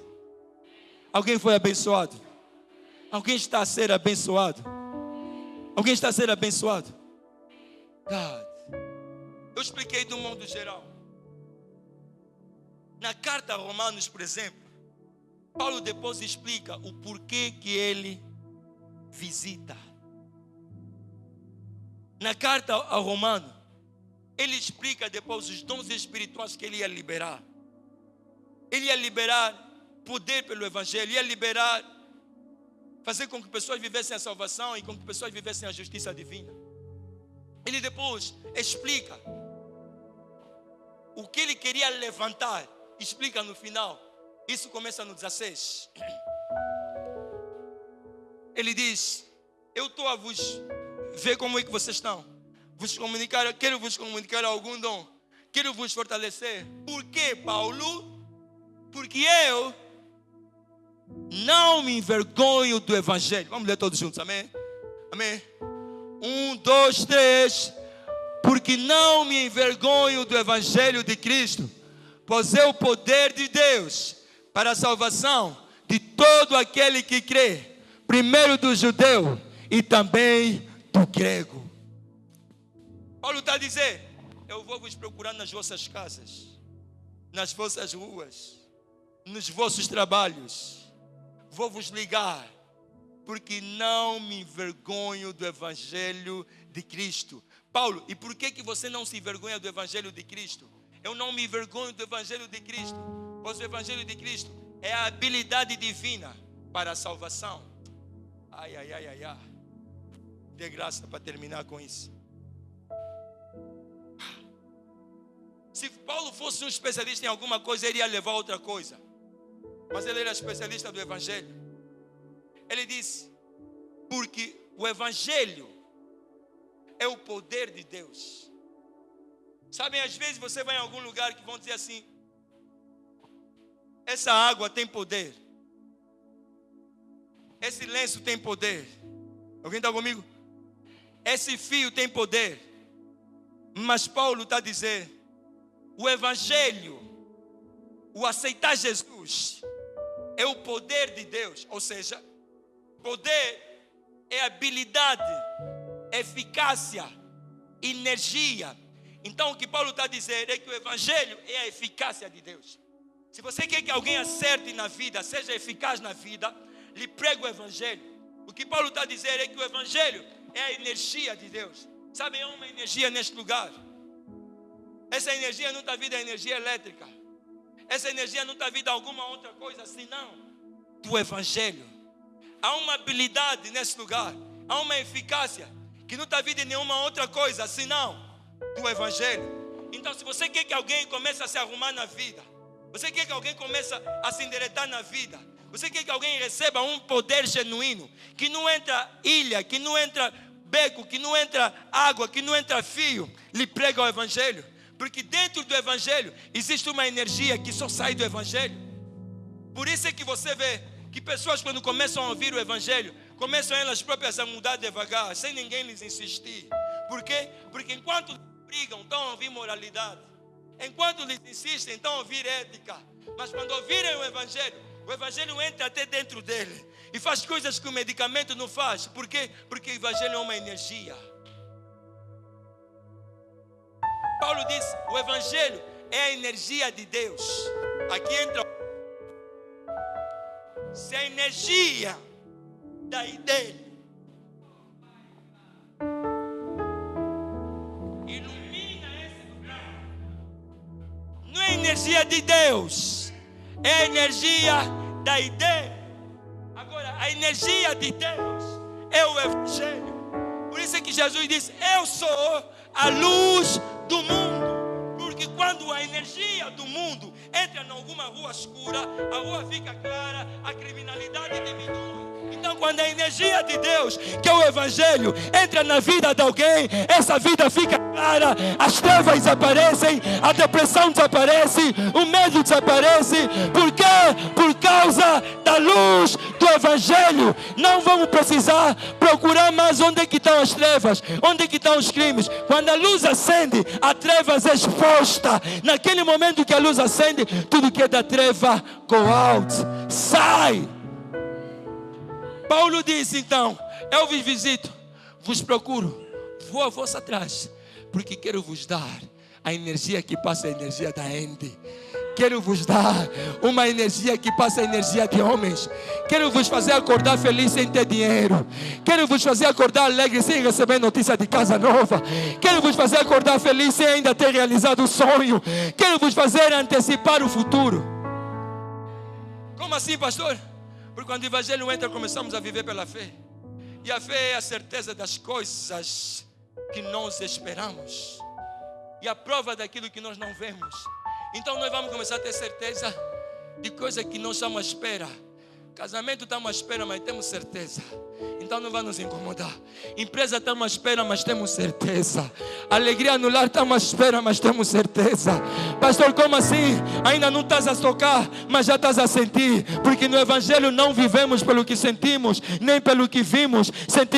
Alguém foi abençoado? Alguém está a ser abençoado? Alguém está a ser abençoado? God. Eu expliquei de um modo geral. Na carta a Romanos, por exemplo, Paulo depois explica o porquê que ele visita. Na carta a Romanos, ele explica depois os dons espirituais que ele ia liberar. Ele ia liberar poder pelo Evangelho, ia liberar, fazer com que pessoas vivessem a salvação e com que pessoas vivessem a justiça divina. Ele depois explica o que ele queria levantar, explica no final. Isso começa no 16. Ele diz, eu estou a vos ver como é que vocês estão. Quero vos comunicar algum dom. Quero vos fortalecer. Por quê, Paulo? Porque eu não me envergonho do Evangelho. Vamos ler todos juntos, amém? Amém? 1, 2, 3. Porque não me envergonho do Evangelho de Cristo, pois é o poder de Deus para a salvação de todo aquele que crê, primeiro do judeu e também do grego. Paulo está a dizer: eu vou vos procurar nas vossas casas, nas vossas ruas, nos vossos trabalhos, vou vos ligar, porque não me envergonho do Evangelho de Cristo. Paulo, e por que você não se envergonha do Evangelho de Cristo? Eu não me envergonho do Evangelho de Cristo, pois o Evangelho de Cristo é a habilidade divina para a salvação. Ai. Dê graça para terminar com isso. Se Paulo fosse um especialista em alguma coisa, ele ia levar outra coisa. Mas ele era especialista do Evangelho. Ele disse: porque o Evangelho é o poder de Deus. Sabem, às vezes você vai em algum lugar que vão dizer assim: essa água tem poder, esse lenço tem poder. Alguém está comigo? Esse fio tem poder. Mas Paulo está a dizer: o Evangelho, o aceitar Jesus, é o poder de Deus. Ou seja, poder é habilidade, eficácia, energia. Então o que Paulo está a dizer é que o Evangelho é a eficácia de Deus. Se você quer que alguém acerte na vida, seja eficaz na vida, lhe prega o Evangelho. O que Paulo está a dizer é que o Evangelho é a energia de Deus. Sabem, há uma energia neste lugar. Essa energia não está vindo da energia elétrica. Essa energia não está vindo de alguma outra coisa senão do Evangelho. Há uma habilidade nesse lugar, há uma eficácia que não está vindo de nenhuma outra coisa senão do Evangelho. Então, se você quer que alguém comece a se arrumar na vida, você quer que alguém comece a se endireitar na vida, você quer que alguém receba um poder genuíno, que não entra ilha, que não entra beco, que não entra água, que não entra fio, lhe prega o Evangelho. Porque dentro do Evangelho existe uma energia que só sai do Evangelho. Por isso é que você vê que pessoas, quando começam a ouvir o Evangelho, começam elas próprias a mudar devagar, sem ninguém lhes insistir. Por quê? Porque enquanto brigam, estão a ouvir moralidade. Enquanto lhes insistem, estão a ouvir ética. Mas quando ouvirem o Evangelho entra até dentro dele e faz coisas que o medicamento não faz. Por quê? Porque o Evangelho é uma energia. Paulo diz: o Evangelho é a energia de Deus. Aqui entra. Se a energia daí dele ilumina esse lugar, não é energia de Deus, é a energia daí dele. Agora, a energia de Deus é o Evangelho. Por isso é que Jesus disse: eu sou a luz do mundo. Porque quando a energia do mundo entra em alguma rua escura, a rua fica clara, a criminalidade diminui. Então, quando a energia de Deus, que é o Evangelho, entra na vida de alguém, essa vida fica clara, as trevas desaparecem, a depressão desaparece, o medo desaparece. Por quê? Por causa da luz do Evangelho. Não vamos precisar procurar mais onde é que estão as trevas, onde é que estão os crimes. Quando a luz acende, a trevas é exposta. Naquele momento que a luz acende, tudo que é da treva go out, sai. Paulo disse então: eu vos visito, vos procuro, vou a vosso atrás, porque quero vos dar a energia que passa a energia da Andy. Quero vos dar uma energia que passa a energia de homens. Quero vos fazer acordar feliz sem ter dinheiro. Quero vos fazer acordar alegre sem receber notícia de casa nova. Quero vos fazer acordar feliz sem ainda ter realizado o sonho. Quero vos fazer antecipar o futuro. Como assim, pastor? Porque quando o Evangelho entra, começamos a viver pela fé. E a fé é a certeza das coisas que nós esperamos e a prova daquilo que nós não vemos. Então nós vamos começar a ter certeza de coisas que nós estamos à espera. Casamento estamos à espera, mas temos certeza. Então não vai nos incomodar. Empresa estamos à espera, mas temos certeza. Alegria no lar estamos à espera, mas temos certeza. Pastor, como assim? Ainda não estás a tocar, mas já estás a sentir. Porque no Evangelho não vivemos pelo que sentimos, nem pelo que vimos.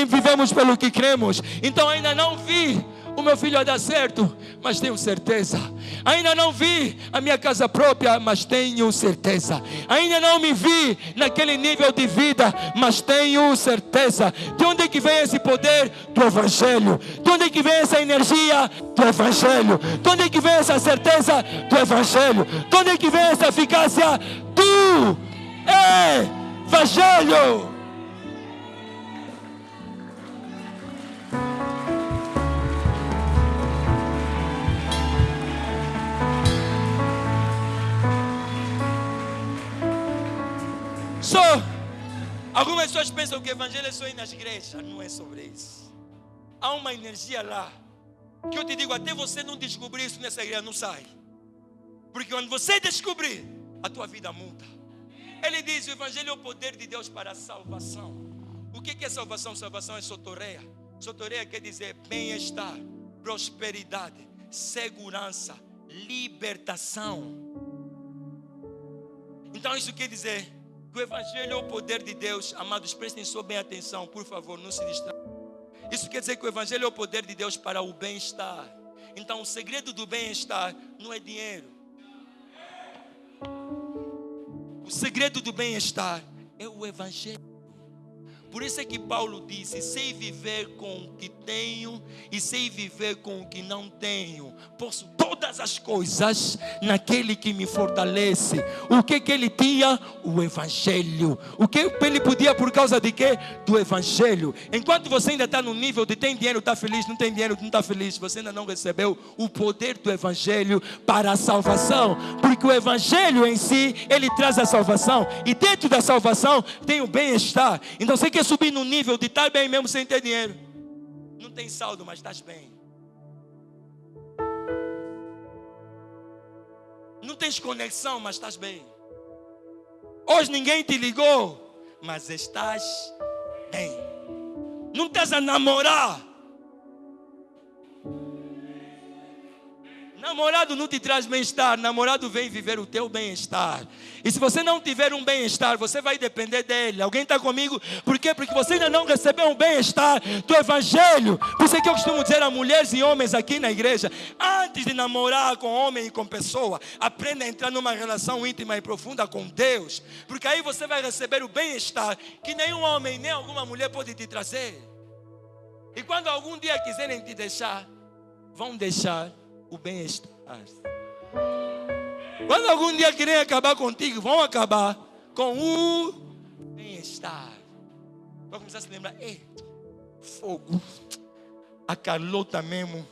Vivemos pelo que cremos. Então ainda não vi o meu filho a dar certo, mas tenho certeza. Ainda não vi a minha casa própria, mas tenho certeza. Ainda não me vi naquele nível de vida, mas tenho certeza. De onde é que vem esse poder? Do Evangelho. De onde é que vem essa energia? Do Evangelho. De onde é que vem essa certeza? Do Evangelho. De onde é que vem essa eficácia? Do Evangelho. Algumas pessoas pensam que o Evangelho é só ir nas igrejas. Não é sobre isso. Há uma energia lá que eu te digo, até você não descobrir isso nessa igreja, não sai. Porque quando você descobrir, a tua vida muda. Ele diz, o Evangelho é o poder de Deus para a salvação. O que é salvação? Salvação é sotoreia. Sotoreia quer dizer bem-estar, prosperidade, segurança, libertação. Então isso quer dizer que o Evangelho é o poder de Deus. Amados, prestem só bem atenção, por favor, não se distraiam. Isso quer dizer que o Evangelho é o poder de Deus para o bem-estar. Então o segredo do bem-estar não é dinheiro. O segredo do bem-estar é o Evangelho. Por isso é que Paulo disse, sei viver com o que tenho e sei viver com o que não tenho. Posso todas as coisas naquele que me fortalece. O que ele tinha? O Evangelho. O que ele podia por causa de quê? Do Evangelho. Enquanto você ainda está no nível de tem dinheiro, está feliz, não tem dinheiro, não está feliz, você ainda não recebeu o poder do Evangelho para a salvação. Porque o Evangelho em si, ele traz a salvação. E dentro da salvação tem o bem-estar. Então você quer subir no nível de estar bem mesmo sem ter dinheiro. Não tem saldo, mas estás bem. Não tens conexão, mas estás bem. Hoje ninguém te ligou, mas estás bem. Não estás a namorar. Namorado não te traz bem-estar. Namorado vem viver o teu bem-estar. E se você não tiver um bem-estar, você vai depender dele. Alguém está comigo? Por quê? Porque você ainda não recebeu um bem-estar do Evangelho. Por isso é que eu costumo dizer a mulheres e homens aqui na igreja, antes de namorar com homem e com pessoa, aprenda a entrar numa relação íntima e profunda com Deus. Porque aí você vai receber o bem-estar que nenhum homem, nem alguma mulher pode te trazer. E quando algum dia quiserem te deixar, vão deixar o bem-estar. Quando algum dia querem acabar contigo, vão acabar com o bem-estar. Vai começar a se lembrar, fogo, a Carlota mesmo,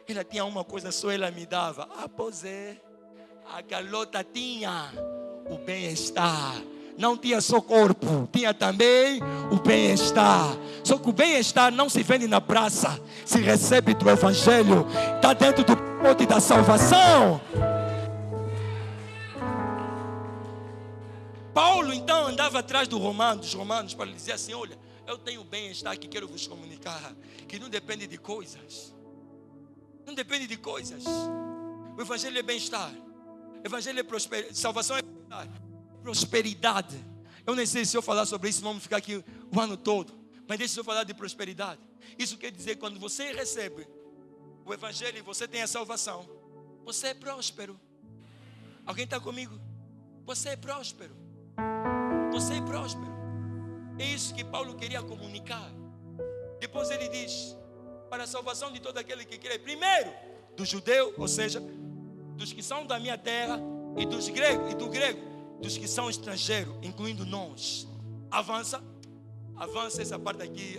ela tinha uma coisa só, ela me dava. Pois é, a Carlota tinha o bem-estar. Não tinha só corpo, tinha também o bem-estar. Só que o bem-estar não se vende na praça, se recebe do Evangelho. Está dentro do pote da salvação. Paulo então andava atrás dos romanos para lhe dizer assim, olha, eu tenho bem-estar que quero vos comunicar, que não depende de coisas. Não depende de coisas. O Evangelho é bem-estar. O Evangelho é prosperidade. Salvação é bem-estar. Prosperidade. Eu nem sei se eu falar sobre isso, vamos ficar aqui o ano todo. Mas deixa eu falar de prosperidade. Isso quer dizer que quando você recebe o Evangelho e você tem a salvação, você é próspero. Alguém está comigo? Você é próspero. Você é próspero. É isso que Paulo queria comunicar. Depois ele diz, para a salvação de todo aquele que crê, primeiro do judeu, ou seja, dos que são da minha terra, e dos gregos, e do grego, dos que são estrangeiros, incluindo nós. Avança essa parte aqui.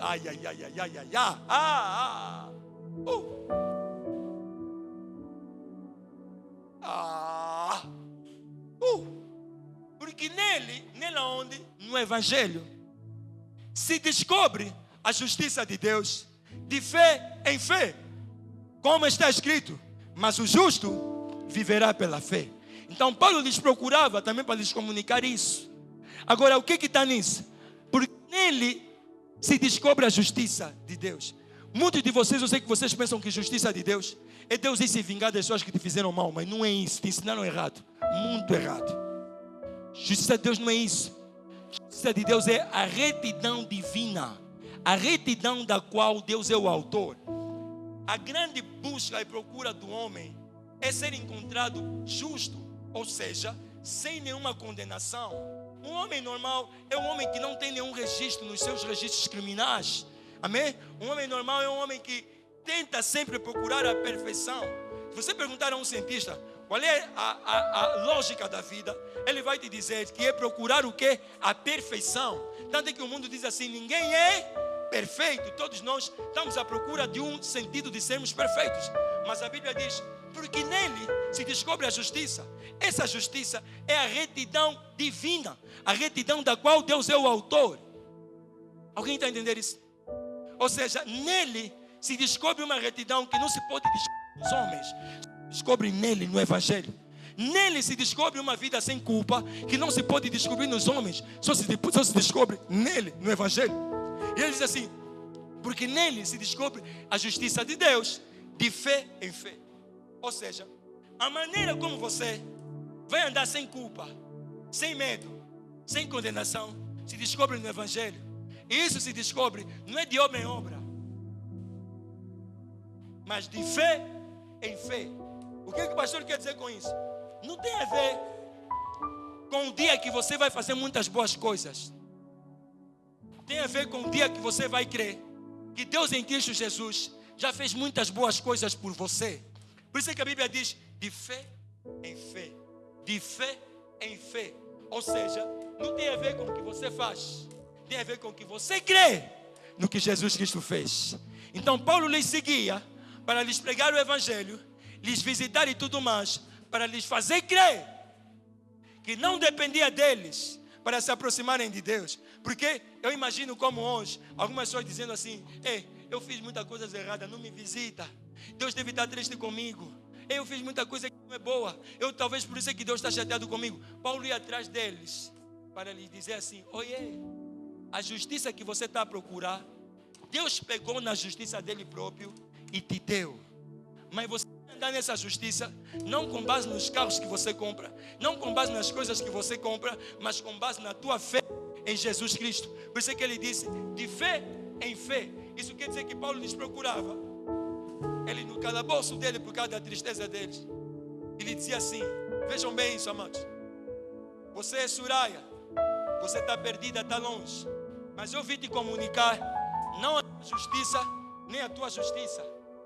Porque nele onde? No Evangelho se descobre a justiça de Deus, de fé em fé, como está escrito, mas o justo viverá pela fé. Então Paulo lhes procurava também para lhes comunicar isso. Agora, o que está nisso? Porque nele se descobre a justiça de Deus. Muitos de vocês, eu sei que vocês pensam que justiça de Deus é Deus ir se vingar das pessoas que te fizeram mal, mas não é isso, te ensinaram errado, muito errado. Justiça de Deus não é isso. Justiça de Deus é a retidão divina, a retidão da qual Deus é o autor. A grande busca e procura do homem é ser encontrado justo, ou seja, sem nenhuma condenação. Um homem normal é um homem que não tem nenhum registro nos seus registros criminais. Amém? Um homem normal é um homem que tenta sempre procurar a perfeição. Se você perguntar a um cientista qual é a lógica da vida, ele vai te dizer que é procurar o quê? A perfeição. Tanto é que o mundo diz assim, ninguém é perfeito. Todos nós estamos à procura de um sentido de sermos perfeitos. Mas a Bíblia diz, porque nele se descobre a justiça. Essa justiça é a retidão divina, a retidão da qual Deus é o autor. Alguém está a entender isso? Ou seja, nele se descobre uma retidão que não se pode descobrir nos homens. Se descobre nele, no Evangelho. Nele se descobre uma vida sem culpa que não se pode descobrir nos homens. Só se descobre nele, no Evangelho. E ele diz assim, porque nele se descobre a justiça de Deus, de fé em fé. Ou seja, a maneira como você vai andar sem culpa, sem medo, sem condenação, se descobre no Evangelho. E isso se descobre, não é de obra em obra, mas de fé em fé. O que o pastor quer dizer com isso? Não tem a ver com o dia que você vai fazer muitas boas coisas. Tem a ver com o dia que você vai crer que Deus em Cristo Jesus já fez muitas boas coisas por você. Por isso é que a Bíblia diz de fé em fé, de fé em fé. Ou seja, não tem a ver com o que você faz, tem a ver com o que você crê no que Jesus Cristo fez. Então Paulo lhes seguia para lhes pregar o Evangelho, lhes visitar e tudo mais, para lhes fazer crer que não dependia deles para se aproximarem de Deus. Porque eu imagino como hoje, algumas pessoas dizendo assim, ei, eu fiz muita coisa errada, não me visita. Deus deve estar triste comigo. Eu fiz muita coisa que não é boa. Talvez por isso é que Deus está chateado comigo. Paulo ia atrás deles para lhes dizer assim, oiê, a justiça que você está a procurar, Deus pegou na justiça dele próprio e te deu. Mas você vai andar nessa justiça não com base nos carros que você compra, não com base nas coisas que você compra, mas com base na tua fé em Jesus Cristo. Por isso é que ele disse, de fé em fé. Isso quer dizer que Paulo lhes procurava. Ele no calabouço dele, por causa da tristeza deles, ele dizia assim, vejam bem isso, amados. Você é Soraya, você está perdida, está longe, mas eu vim te comunicar, não a tua justiça, nem a tua justiça.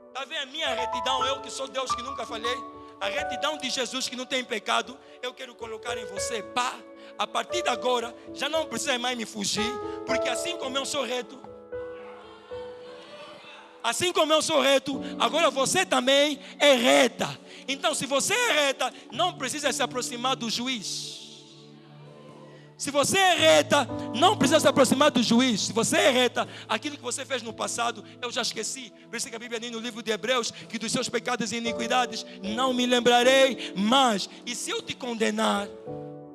Está vendo a minha retidão, eu que sou Deus que nunca falhei, a retidão de Jesus que não tem pecado, eu quero colocar em você. Pá, a partir de agora, já não precisa mais me fugir, porque assim como eu sou reto, agora você também é reta. Então, se você é reta, não precisa se aproximar do juiz. Se você é reta, não precisa se aproximar do juiz. Se você é reta, aquilo que você fez no passado, eu já esqueci. Por isso que a Bíblia diz no livro de Hebreus que dos seus pecados e iniquidades não me lembrarei mais. E se eu te condenar,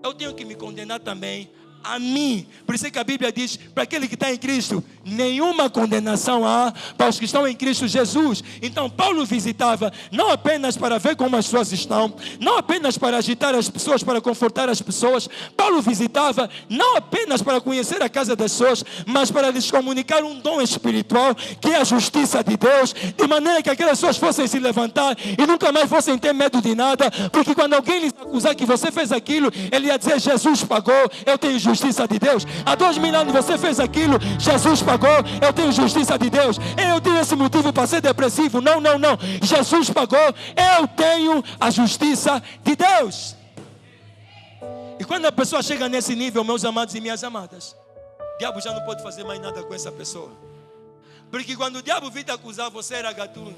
eu tenho que me condenar também a mim. Por isso é que a Bíblia diz, para aquele que está em Cristo, nenhuma condenação há para os que estão em Cristo Jesus. Então Paulo visitava, não apenas para ver como as pessoas estão, não apenas para agitar as pessoas, para confortar as pessoas. Paulo visitava, não apenas para conhecer a casa das pessoas, mas para lhes comunicar um dom espiritual, que é a justiça de Deus, de maneira que aquelas pessoas fossem se levantar e nunca mais fossem ter medo de nada, porque quando alguém lhes acusar que você fez aquilo, ele ia dizer, Jesus pagou, eu tenho justiça de Deus. Há 2000 anos você fez aquilo, Jesus pagou, eu tenho justiça de Deus. Eu tenho esse motivo para ser depressivo. Não. Jesus pagou, eu tenho a justiça de Deus. E quando a pessoa chega nesse nível, meus amados e minhas amadas, o diabo já não pode fazer mais nada com essa pessoa. Porque quando o diabo vir te acusar, você era gatuno,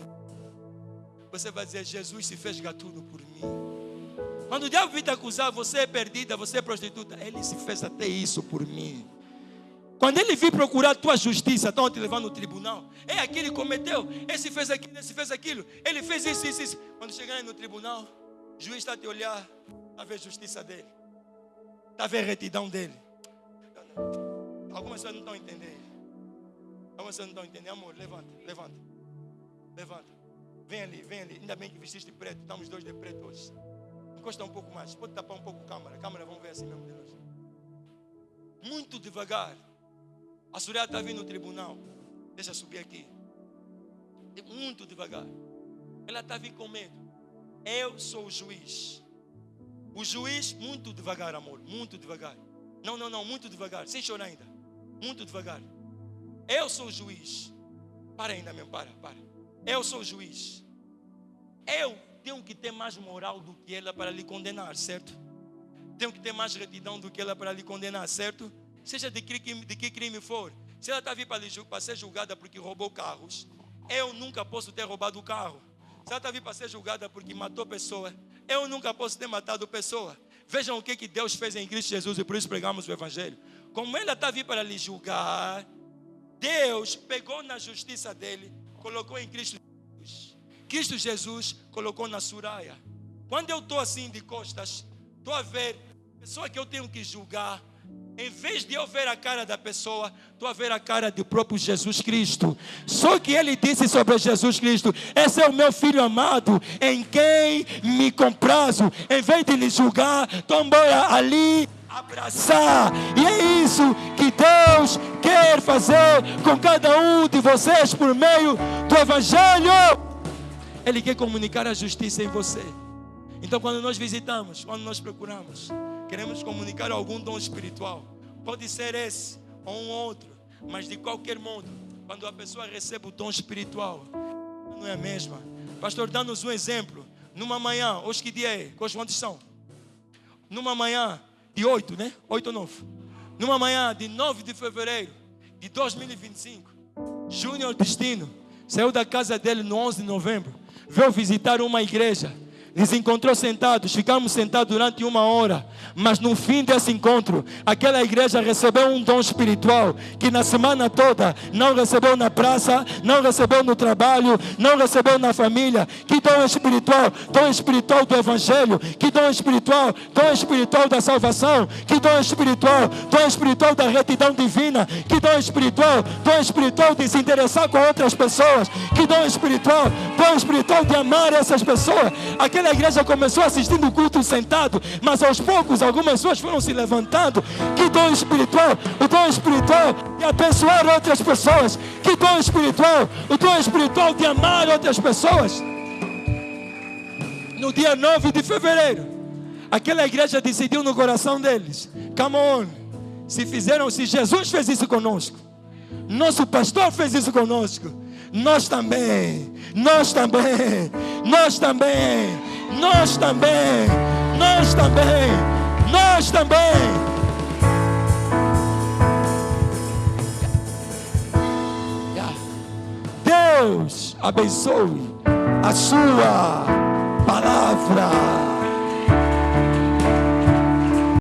você vai dizer, Jesus se fez gatuno por mim. Quando o diabo vir te acusar, você é perdida, você é prostituta, ele se fez até isso por mim. Quando ele vir procurar a tua justiça, estão te levando no tribunal, é aquele que cometeu, esse fez aquilo, ele fez isso. Quando chegar no tribunal, o juiz está a te olhar, está a ver a justiça dele, está a ver a retidão dele. Algumas pessoas não estão entendendo. Algumas pessoas não estão entendendo. Amor, levanta, levanta. Levanta. Vem ali, vem ali. Ainda bem que vestiste preto. Estamos dois de preto hoje. Encosta um pouco mais. Pode tapar um pouco a câmera. A câmera vamos ver assim mesmo de nós. Muito devagar. A Surya está vindo no tribunal. Deixa eu subir aqui. Muito devagar. Ela está vindo com medo. Eu sou o juiz. O juiz, muito devagar, amor. Muito devagar. Não, muito devagar. Sem chorar ainda. Muito devagar. Eu sou o juiz. Para ainda mesmo, para. Eu sou o juiz. Eu tenho que ter mais moral do que ela para lhe condenar, certo? Tenho que ter mais retidão do que ela para lhe condenar, certo? Seja de que crime for. Se ela está vindo para ser julgada porque roubou carros, eu nunca posso ter roubado o carro. Se ela está vindo para ser julgada porque matou pessoa, eu nunca posso ter matado pessoa. Vejam o que Deus fez em Cristo Jesus e por isso pregamos o Evangelho. Como ela está vindo para lhe julgar, Deus pegou na justiça dele, colocou em Cristo Jesus. Cristo Jesus colocou na Surya. Quando eu estou assim de costas, estou a ver a pessoa que eu tenho que julgar. Em vez de eu ver a cara da pessoa, estou a ver a cara do próprio Jesus Cristo. Só que ele disse sobre Jesus Cristo: esse é o meu filho amado, em quem me comprazo. Em vez de lhe julgar, estou embora ali abraçar. E é isso que Deus quer fazer com cada um de vocês por meio do Evangelho. Ele quer comunicar a justiça em você. Então quando nós visitamos, quando nós procuramos, queremos comunicar algum dom espiritual. Pode ser esse ou um outro, mas de qualquer modo, quando a pessoa recebe o dom espiritual, não é a mesma. Pastor, dá-nos um exemplo. Numa manhã, hoje que dia é? Quantos são? Numa manhã de 8, né? 8 ou 9. Numa manhã de 9 de fevereiro de 2025, Júnior Destino saiu da casa dele no 11 de novembro. Veio visitar uma igreja. Nos encontrou sentados, ficamos sentados durante 1 hora. Mas no fim desse encontro, aquela igreja recebeu um dom espiritual que na semana toda não recebeu na praça, não recebeu no trabalho, não recebeu na família. Que dom espiritual? Dom espiritual do Evangelho. Que dom espiritual? Dom espiritual da salvação. Que dom espiritual? Dom espiritual da retidão divina. Que dom espiritual? Dom espiritual de se interessar com outras pessoas. Que dom espiritual? Dom espiritual de amar essas pessoas. Aquela igreja começou assistindo o culto sentado, mas aos poucos algumas pessoas foram se levantando. Que dom espiritual? O dom espiritual de abençoar outras pessoas. Que dom espiritual? O dom espiritual de amar outras pessoas. No dia 9 de fevereiro, aquela igreja decidiu no coração deles: come on, se Jesus fez isso conosco, nosso pastor fez isso conosco, nós também. Deus abençoe a sua